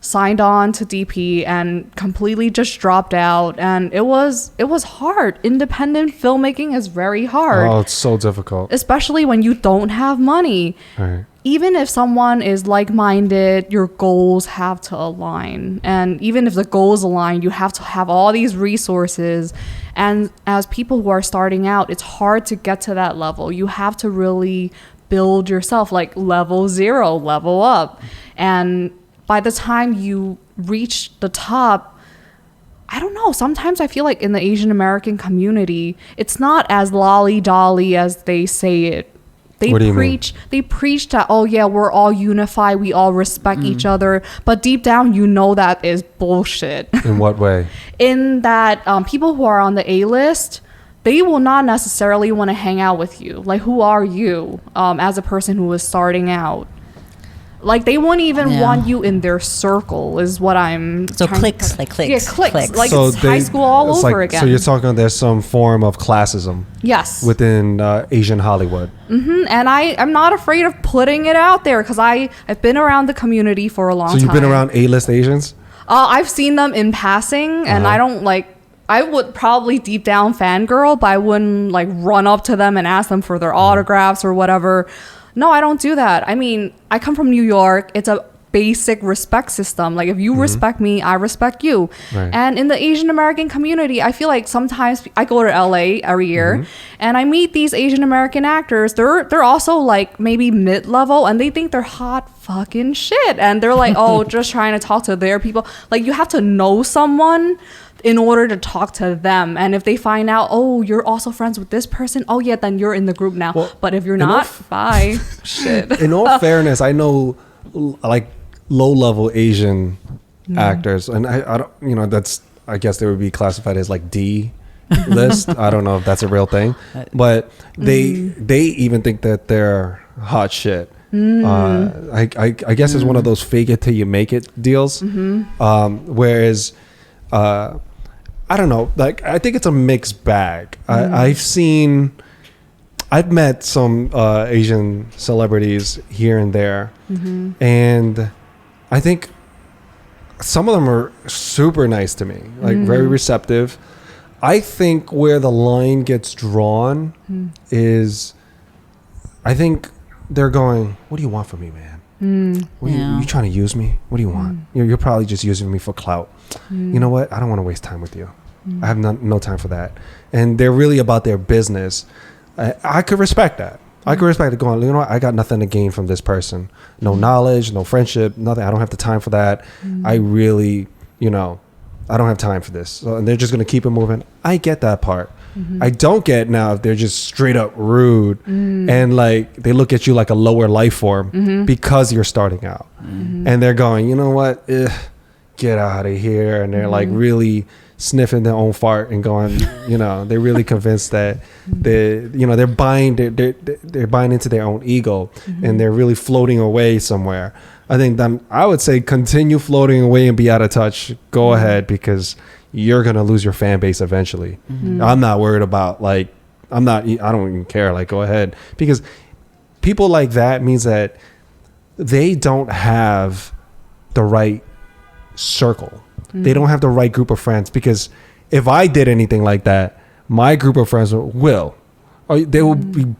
Speaker 5: signed on to DP and completely just dropped out, and it was hard. Independent filmmaking is very hard.
Speaker 4: Oh, it's so difficult,
Speaker 5: especially when you don't have money.
Speaker 4: Right.
Speaker 5: Even if someone is like-minded, your goals have to align, and even if the goals align, you have to have all these resources. And as people who are starting out, it's hard to get to that level. You have to really build yourself, level 0, level up. And by the time you reach the top, I don't know, sometimes I feel like in the Asian American community, it's not as lolly-dolly as they say it. They preach that, we're all unified, we all respect each other, but deep down that is bullshit.
Speaker 4: In what way?
Speaker 5: In that people who are on the A-list, they will not necessarily want to hang out with you. Who are you as a person who is starting out? They won't even want you in their circle is what I'm
Speaker 2: cliques.
Speaker 5: Yeah, cliques. So it's high school all over again.
Speaker 4: So you're talking there's some form of classism.
Speaker 5: Yes.
Speaker 4: Within Asian Hollywood.
Speaker 5: And I'm not afraid of putting it out there because I've been around the community for a long time.
Speaker 4: So you've been around A-list Asians?
Speaker 5: I've seen them in passing, and I don't I would probably deep down fangirl, but I wouldn't run up to them and ask them for their autographs or whatever. No, I don't do that. I mean, I come from New York. It's a basic respect system. If you respect me, I respect you. Right. And in the Asian American community, I feel like sometimes I go to LA every year and I meet these Asian American actors. They're also maybe mid-level and they think they're hot fucking shit. And they're like, oh, just trying to talk to their people. Like, you have to know someone in order to talk to them. And if they find out, oh, you're also friends with this person, oh yeah, then you're in the group now. Well, but if you're not, bye. Shit.
Speaker 4: In all fairness, I know like low-level Asian actors, and I don't, you know, that's, I guess they would be classified as like D list. I don't know if that's a real thing, but they even think that they're hot shit. I guess it's one of those fake it till you make it deals. Whereas I don't know, like, I think it's a mixed bag. I've met some Asian celebrities here and there, and I think some of them are super nice to me, like very receptive. I think where the line gets drawn is, I think they're going, what do you want from me, man? You trying to use me? What do you want? You're probably just using me for clout. You know what? I don't want to waste time with you. I have no time for that. And they're really about their business. I could respect that. I could respect it going, you know what? I got nothing to gain from this person. No knowledge, no friendship, nothing. I don't have the time for that. I really, you know, I don't have time for this. So, and they're just going to keep it moving. I get that part. I don't get now if they're just straight up rude and like they look at you like a lower life form because you're starting out. And they're going, you know what? Get out of here. And they're like really sniffing their own fart and going, you know, they're really convinced that they're buying into their own ego and they're really floating away somewhere. I think I would say continue floating away and be out of touch. Go ahead, because you're going to lose your fan base eventually. I'm not worried about I don't even care. Like, go ahead, because people like that means that they don't have the right circle. They don't have the right group of friends, because if I did anything like that, my group of friends they will be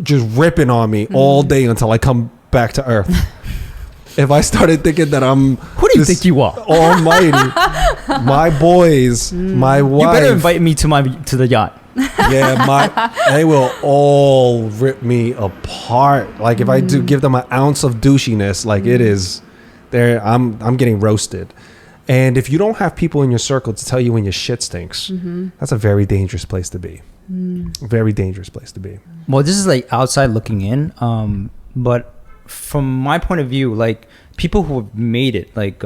Speaker 4: just ripping on me all day until I come back to earth. If I started thinking that I'm
Speaker 3: who do you think you are,
Speaker 4: almighty, my boys, my wife,
Speaker 3: you better invite me to the yacht.
Speaker 4: Yeah, they will all rip me apart. Like if I do give them an ounce of douchiness, like it is there, I'm getting roasted. And if you don't have people in your circle to tell you when your shit stinks, that's a very dangerous place to be. Very dangerous place to be.
Speaker 3: Well, this is like outside looking in, but from my point of view, like people who have made it, like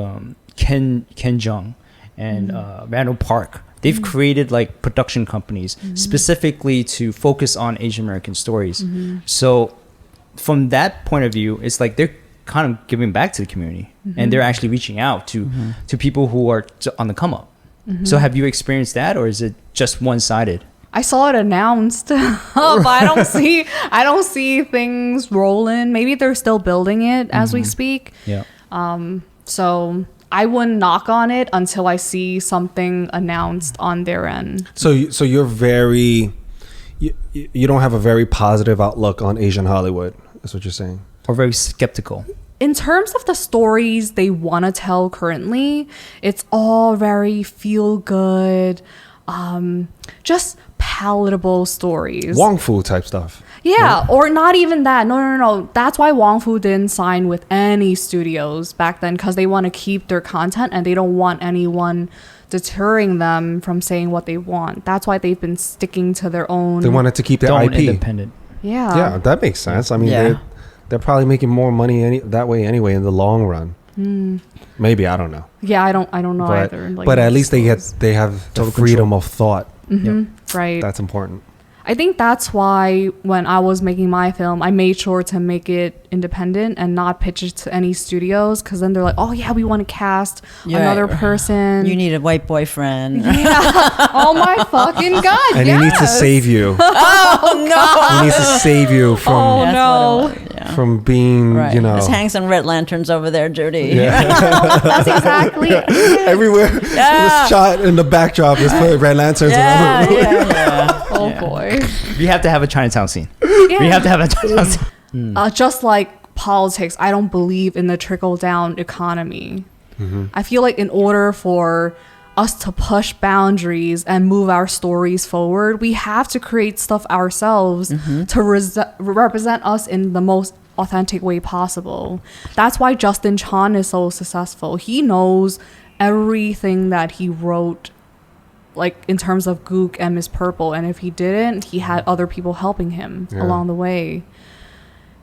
Speaker 3: Ken Jeong and Randall Park, they've created like production companies specifically to focus on Asian American stories. So from that point of view, it's like they're kind of giving back to the community and they're actually reaching out to people who are on the come up. So have you experienced that, or is it just one-sided?
Speaker 5: I saw it announced, but I don't see things rolling. Maybe they're still building it as we speak. Yeah. So I wouldn't knock on it until I see something announced on their end.
Speaker 4: So you're very, you don't have a very positive outlook on Asian Hollywood. That's what you're saying.
Speaker 3: Or very skeptical.
Speaker 5: In terms of the stories they want to tell currently, it's all very feel good, just palatable stories.
Speaker 4: Wong Fu type stuff.
Speaker 5: Yeah,
Speaker 4: right?
Speaker 5: Or not even that. No. That's why Wong Fu didn't sign with any studios back then, because they want to keep their content and they don't want anyone deterring them from saying what they want. That's why they've been sticking to their own.
Speaker 4: They wanted to keep their IP
Speaker 3: independent.
Speaker 5: Yeah.
Speaker 4: Yeah, that makes sense. I mean, they're probably making more money that way anyway in the long run. Maybe, I don't know.
Speaker 5: Yeah, I don't know either.
Speaker 4: Like, but at least they have the freedom of thought.
Speaker 5: Right.
Speaker 4: That's important.
Speaker 5: I think that's why when I was making my film, I made sure to make it independent and not pitch it to any studios, because then they're like, oh yeah, we want to cast another person.
Speaker 2: You need a white boyfriend.
Speaker 5: Yeah. Oh my fucking God.
Speaker 4: And he needs to save you.
Speaker 2: Oh no.
Speaker 4: He needs to save you from from being,
Speaker 2: right.
Speaker 4: you know.
Speaker 2: Just hang some red lanterns over there, Judy.
Speaker 4: Yeah.
Speaker 5: That's exactly it.
Speaker 4: Everywhere. This shot in the backdrop is put red lanterns around the room.
Speaker 5: Oh boy.
Speaker 3: We have to have a Chinatown scene. We have to have a Chinatown scene.
Speaker 5: Just like politics, I don't believe in the trickle-down economy. I feel like in order for us to push boundaries and move our stories forward, we have to create stuff ourselves to represent us in the most authentic way possible. That's why Justin Chan is so successful. He knows everything that he wrote, like in terms of Gook and Miss Purple, and if he didn't, he had other people helping him along the way.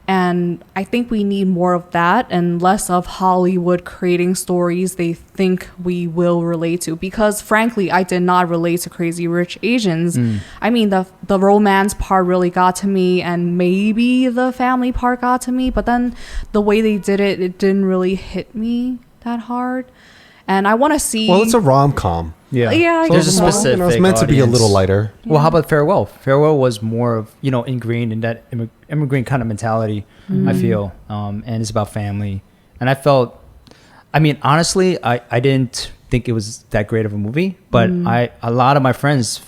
Speaker 5: And I think we need more of that and less of Hollywood creating stories they think we will relate to. Because frankly, I did not relate to Crazy Rich Asians. I mean, the romance part really got to me, and maybe the family part got to me. But then the way they did it, it didn't really hit me that hard. And I want to see...
Speaker 4: Well, it's a rom-com.
Speaker 3: Yeah.
Speaker 5: Yeah,
Speaker 3: So there's a specific
Speaker 4: it's meant to be a
Speaker 3: audience.
Speaker 4: little lighter.
Speaker 3: Well, how about Farewell? Farewell was more of, ingrained in that immigrant kind of mentality, I feel. And it's about family. And I felt, honestly, I didn't think it was that great of a movie, but a lot of my friends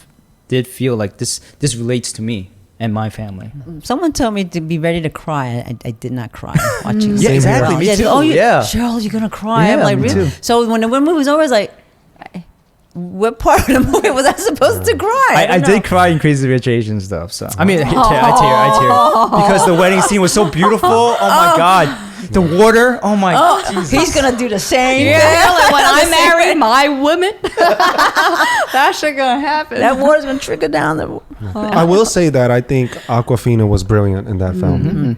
Speaker 3: did feel like this relates to me and my family.
Speaker 2: Someone told me to be ready to cry. I did not cry watching.
Speaker 3: Yeah, exactly. Me too.
Speaker 2: Cheryl, you're gonna cry.
Speaker 3: Yeah,
Speaker 2: I'm like,
Speaker 3: me
Speaker 2: really?
Speaker 3: too.
Speaker 2: So when the movie was over, I was like, what part of the movie was I supposed to cry?
Speaker 3: I did cry in Crazy Rich Asians though. So I tear because the wedding scene was so beautiful. Oh my god, the water. Oh my. Jesus.
Speaker 2: He's gonna do the same.
Speaker 5: Yeah, like when I marry my woman, that shit gonna happen.
Speaker 2: That water's gonna trickle down the.
Speaker 4: I will say that I think Awkwafina was brilliant in that film.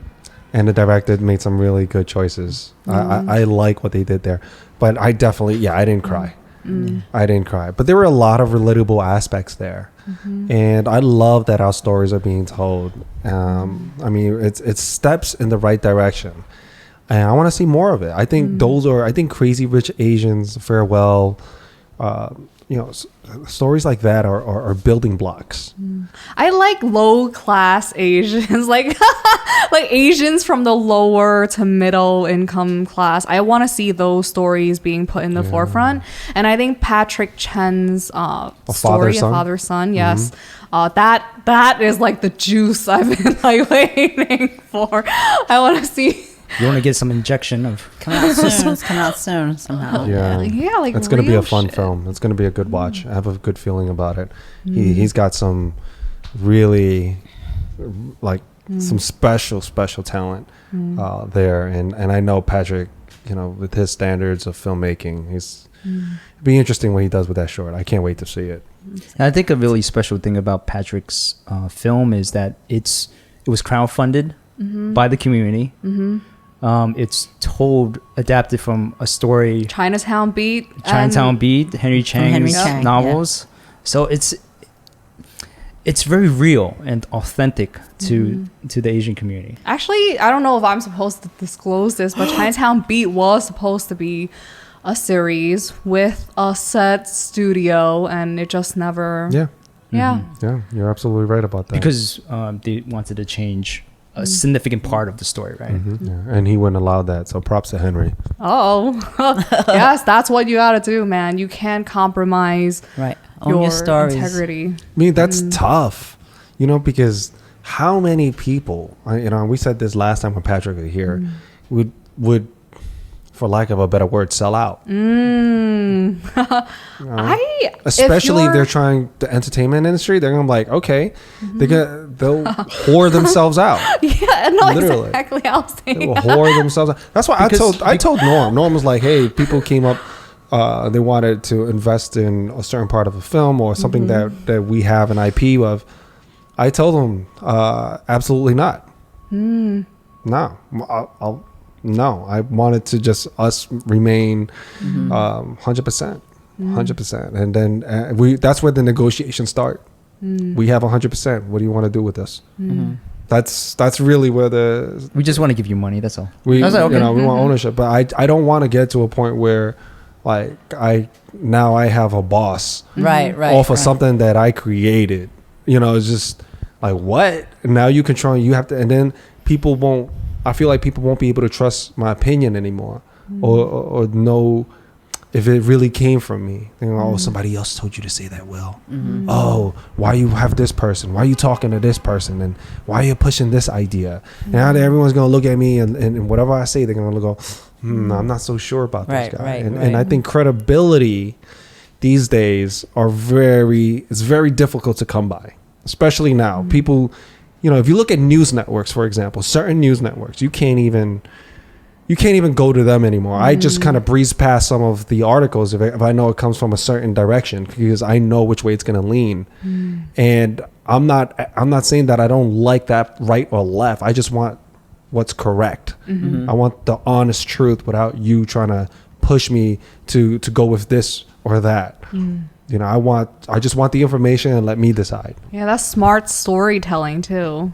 Speaker 4: And the director made some really good choices. I like what they did there. But I definitely, I didn't cry. I didn't cry. But there were a lot of relatable aspects there. And I love that our stories are being told. It's steps in the right direction. And I want to see more of it. I think I think Crazy Rich Asians, Farewell, stories like that are building blocks.
Speaker 5: I like low class Asians, like Asians from the lower to middle income class. I want to see those stories being put in the forefront. And I think Patrick Chen's story, Father Son, yes, that is like the juice I've been like waiting for. I want to see.
Speaker 3: You want to get some injection of
Speaker 2: Coming out soon. It's coming out soon somehow.
Speaker 5: Yeah, like
Speaker 4: it's going to be a
Speaker 5: real
Speaker 4: fun
Speaker 5: shit.
Speaker 4: film. It's going to be a good watch. I have a good feeling about it. He's got some really some special talent there, and I know Patrick, with his standards of filmmaking, it'd be interesting what he does with that short. I can't wait to see it.
Speaker 3: And I think a really special thing about Patrick's film is that it was crowdfunded by the community. It's adapted from a story,
Speaker 5: Chinatown Beat,
Speaker 3: Henry Chang's novels. Yeah. So it's very real and authentic to the Asian community.
Speaker 5: Actually, I don't know if I'm supposed to disclose this, but Chinatown Beat was supposed to be a series with a set studio, and it just never. Yeah,
Speaker 4: you're absolutely right about that.
Speaker 3: Because they wanted to change a significant part of the story, right?
Speaker 4: And he wouldn't allow that. So props to Henry.
Speaker 5: Yes, that's what you gotta do, man. You can't compromise
Speaker 2: Own your stories.
Speaker 5: integrity.
Speaker 4: I mean, that's tough, because how many people, we said this last time when Patrick was here, would, for lack of a better word, sell out. Especially if they're trying the entertainment industry, they're gonna be like, okay, they'll whore themselves out.
Speaker 5: Yeah, no,
Speaker 4: Literally.
Speaker 5: exactly. I was saying.
Speaker 4: They will whore themselves out. That's why I told Norm. Norm was like, hey, people came up, they wanted to invest in a certain part of a film or something that we have an IP of. I told them, absolutely not. No, No, I wanted to just us remain 100%, 100%, and then that's where the negotiations start. We have 100%. What do you want to do with this? That's really where
Speaker 3: we just want to give you money. That's all.
Speaker 4: We want ownership, but I don't want to get to a point where I have a boss off of something that I created. It's just like, what? Now you control. You have to, and then people won't. I feel like people won't be able to trust my opinion anymore, or know if it really came from me. Oh, somebody else told you to say that. Will. Oh, why you have this person? Why are you talking to this person? And why are you pushing this idea? Now that everyone's gonna look at me and whatever I say, they're gonna go, I'm not so sure about this guy. And I think credibility these days it's very difficult to come by, especially now. People. if you look at news networks, for example, certain news networks, you can't even go to them anymore. I just kind of breeze past some of the articles if I know it comes from a certain direction, because I know which way it's going to lean. And I'm not saying that I don't like that right or left. I just want what's correct. I want the honest truth without you trying to push me to go with this or that. I just want the information and let me decide.
Speaker 5: Yeah, that's smart storytelling too.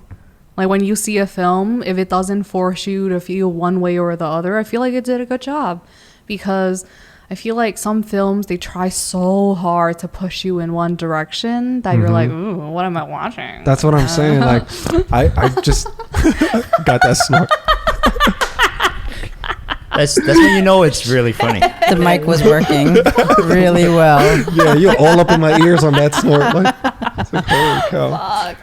Speaker 5: Like when you see a film, if it doesn't force you to feel one way or the other, I feel like it did a good job. Because I feel like some films, they try so hard to push you in one direction that you're like, ooh, what am I watching?
Speaker 4: That's what I'm saying. Like, I just got that snort.
Speaker 3: That's when you know it's really funny.
Speaker 2: The mic was working really well.
Speaker 4: Yeah, you're all up in my ears on that snort. Like, it's like, holy cow.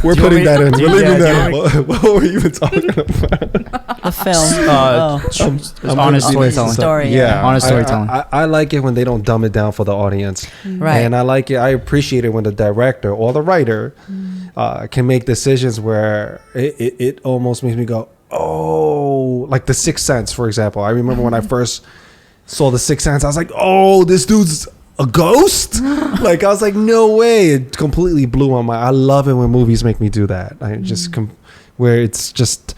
Speaker 4: We're putting that in. We're leaving that in. What were we even talking about?
Speaker 2: The film.
Speaker 3: Honest storytelling.
Speaker 2: Story,
Speaker 4: Yeah,
Speaker 3: honest storytelling.
Speaker 4: I like it when they don't dumb it down for the audience.
Speaker 2: Right.
Speaker 4: And I appreciate it when the director or the writer can make decisions where it almost makes me go, oh, like The Sixth Sense, for example. I remember when I first saw The Sixth Sense, I was like, oh, this dude's a ghost? Like, I was like, no way. It completely blew my mind. I love it when movies make me do that. I just where it's just,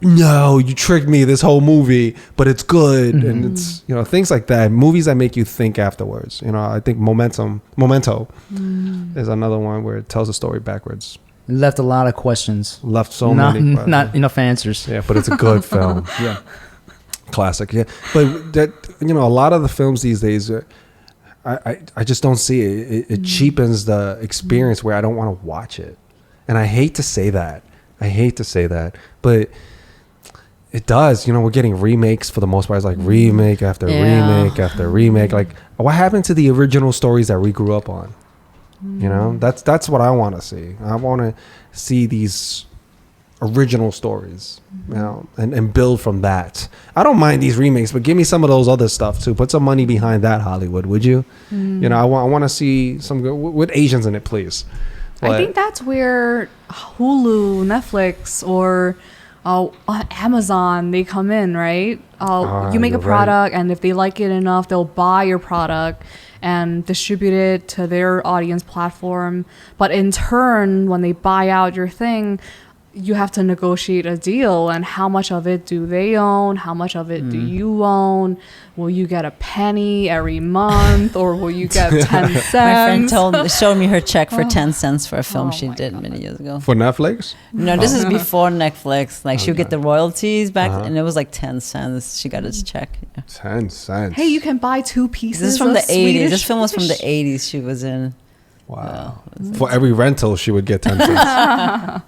Speaker 4: no, you tricked me this whole movie, but it's good. And it's, things like that. Movies that make you think afterwards. I think Memento is another one where it tells a story backwards.
Speaker 3: Left a lot of questions.
Speaker 4: Left so many questions.
Speaker 3: Not enough answers.
Speaker 4: Yeah, but it's a good film.
Speaker 3: Yeah.
Speaker 4: Classic. Yeah. But that, a lot of the films these days, I just don't see it. It cheapens the experience where I don't want to watch it. And I hate to say that. But it does. We're getting remakes for the most part. It's like remake after remake after remake. Like, what happened to the original stories that we grew up on? That's what I want to see. I want to see these original stories, and build from that. I don't mind these remakes, but give me some of those other stuff too. Put some money behind that, Hollywood, would you? I want to see some good, with Asians in it, please. But
Speaker 5: I think that's where Hulu, Netflix, or Amazon, they come in, right? You make a product, and if they like it enough, they'll buy your product and distribute it to their audience platform. But in turn, when they buy out your thing, you have to negotiate a deal, and how much of it do they own? How much of it do you own? Will you get a penny every month, or will you get 10 cents?
Speaker 2: My friend showed me her check for 10 cents for a film she did many years ago.
Speaker 4: For Netflix?
Speaker 2: No, this is before Netflix. Like, she would get the royalties back, and it was like 10 cents. She got his check. Yeah.
Speaker 4: 10 cents.
Speaker 5: Hey, you can buy 2 pieces.
Speaker 2: This is from the 80s.
Speaker 5: Swedish
Speaker 2: This film was from the
Speaker 5: fish.
Speaker 2: 80s she was in.
Speaker 4: Wow. For every rental, she would get 10 cents.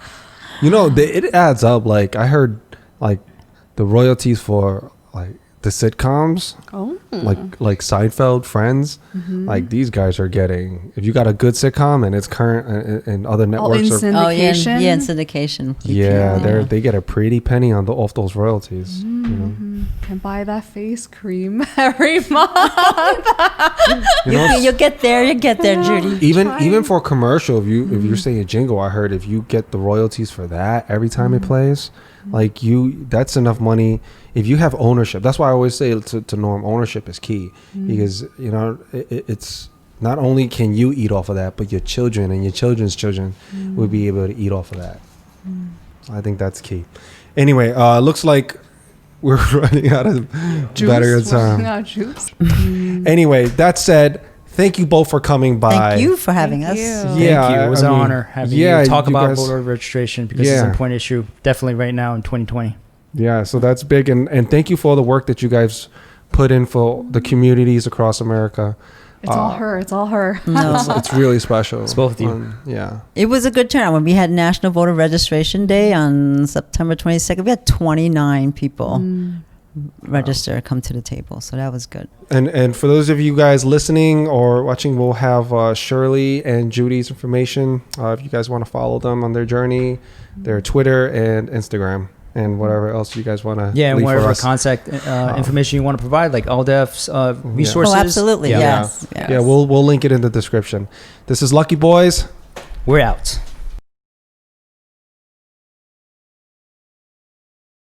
Speaker 4: It adds up. Like, I heard, like, the royalties for, like, the sitcoms, like Seinfeld, Friends, like, these guys are getting, if you got a good sitcom and it's current and other networks
Speaker 5: in syndication.
Speaker 2: in syndication.
Speaker 4: They get a pretty penny off those royalties.
Speaker 5: Can buy that face cream every month.
Speaker 2: You'll get there, Judy.
Speaker 4: Even for a commercial, if you're saying a jingle, I heard if you get the royalties for that every time it plays, like, that's enough money. If you have ownership, that's why I always say to Norm, ownership is key, because it's not only can you eat off of that, but your children and your children's children will be able to eat off of that. I think that's key. Anyway, looks like we're running out of battery time.
Speaker 5: Juice.
Speaker 4: Anyway, that said, thank you both for coming by.
Speaker 2: Thank you for having us.
Speaker 3: Thank you. It was an honor having you talk about voter registration, because it's an important issue, definitely right now in 2020.
Speaker 4: Yeah, so that's big. And thank you for all the work that you guys put in for the communities across America.
Speaker 5: It's all her. It's all her.
Speaker 2: No.
Speaker 4: It's really special.
Speaker 3: It's both of you.
Speaker 4: Yeah.
Speaker 2: It was a good turnout. When we had National Voter Registration Day on September 22nd, we had 29 people register, come to the table. So that was good.
Speaker 4: And for those of you guys listening or watching, we'll have Shirley and Judy's information. If you guys want to follow them on their journey, their Twitter and Instagram, and whatever else you guys want to
Speaker 3: and whatever contact information you want to provide, like ALDEF's resources.
Speaker 2: Oh, absolutely. Yes.
Speaker 4: Yeah, we'll link it in the description. This is Lucky Boys.
Speaker 3: We're out.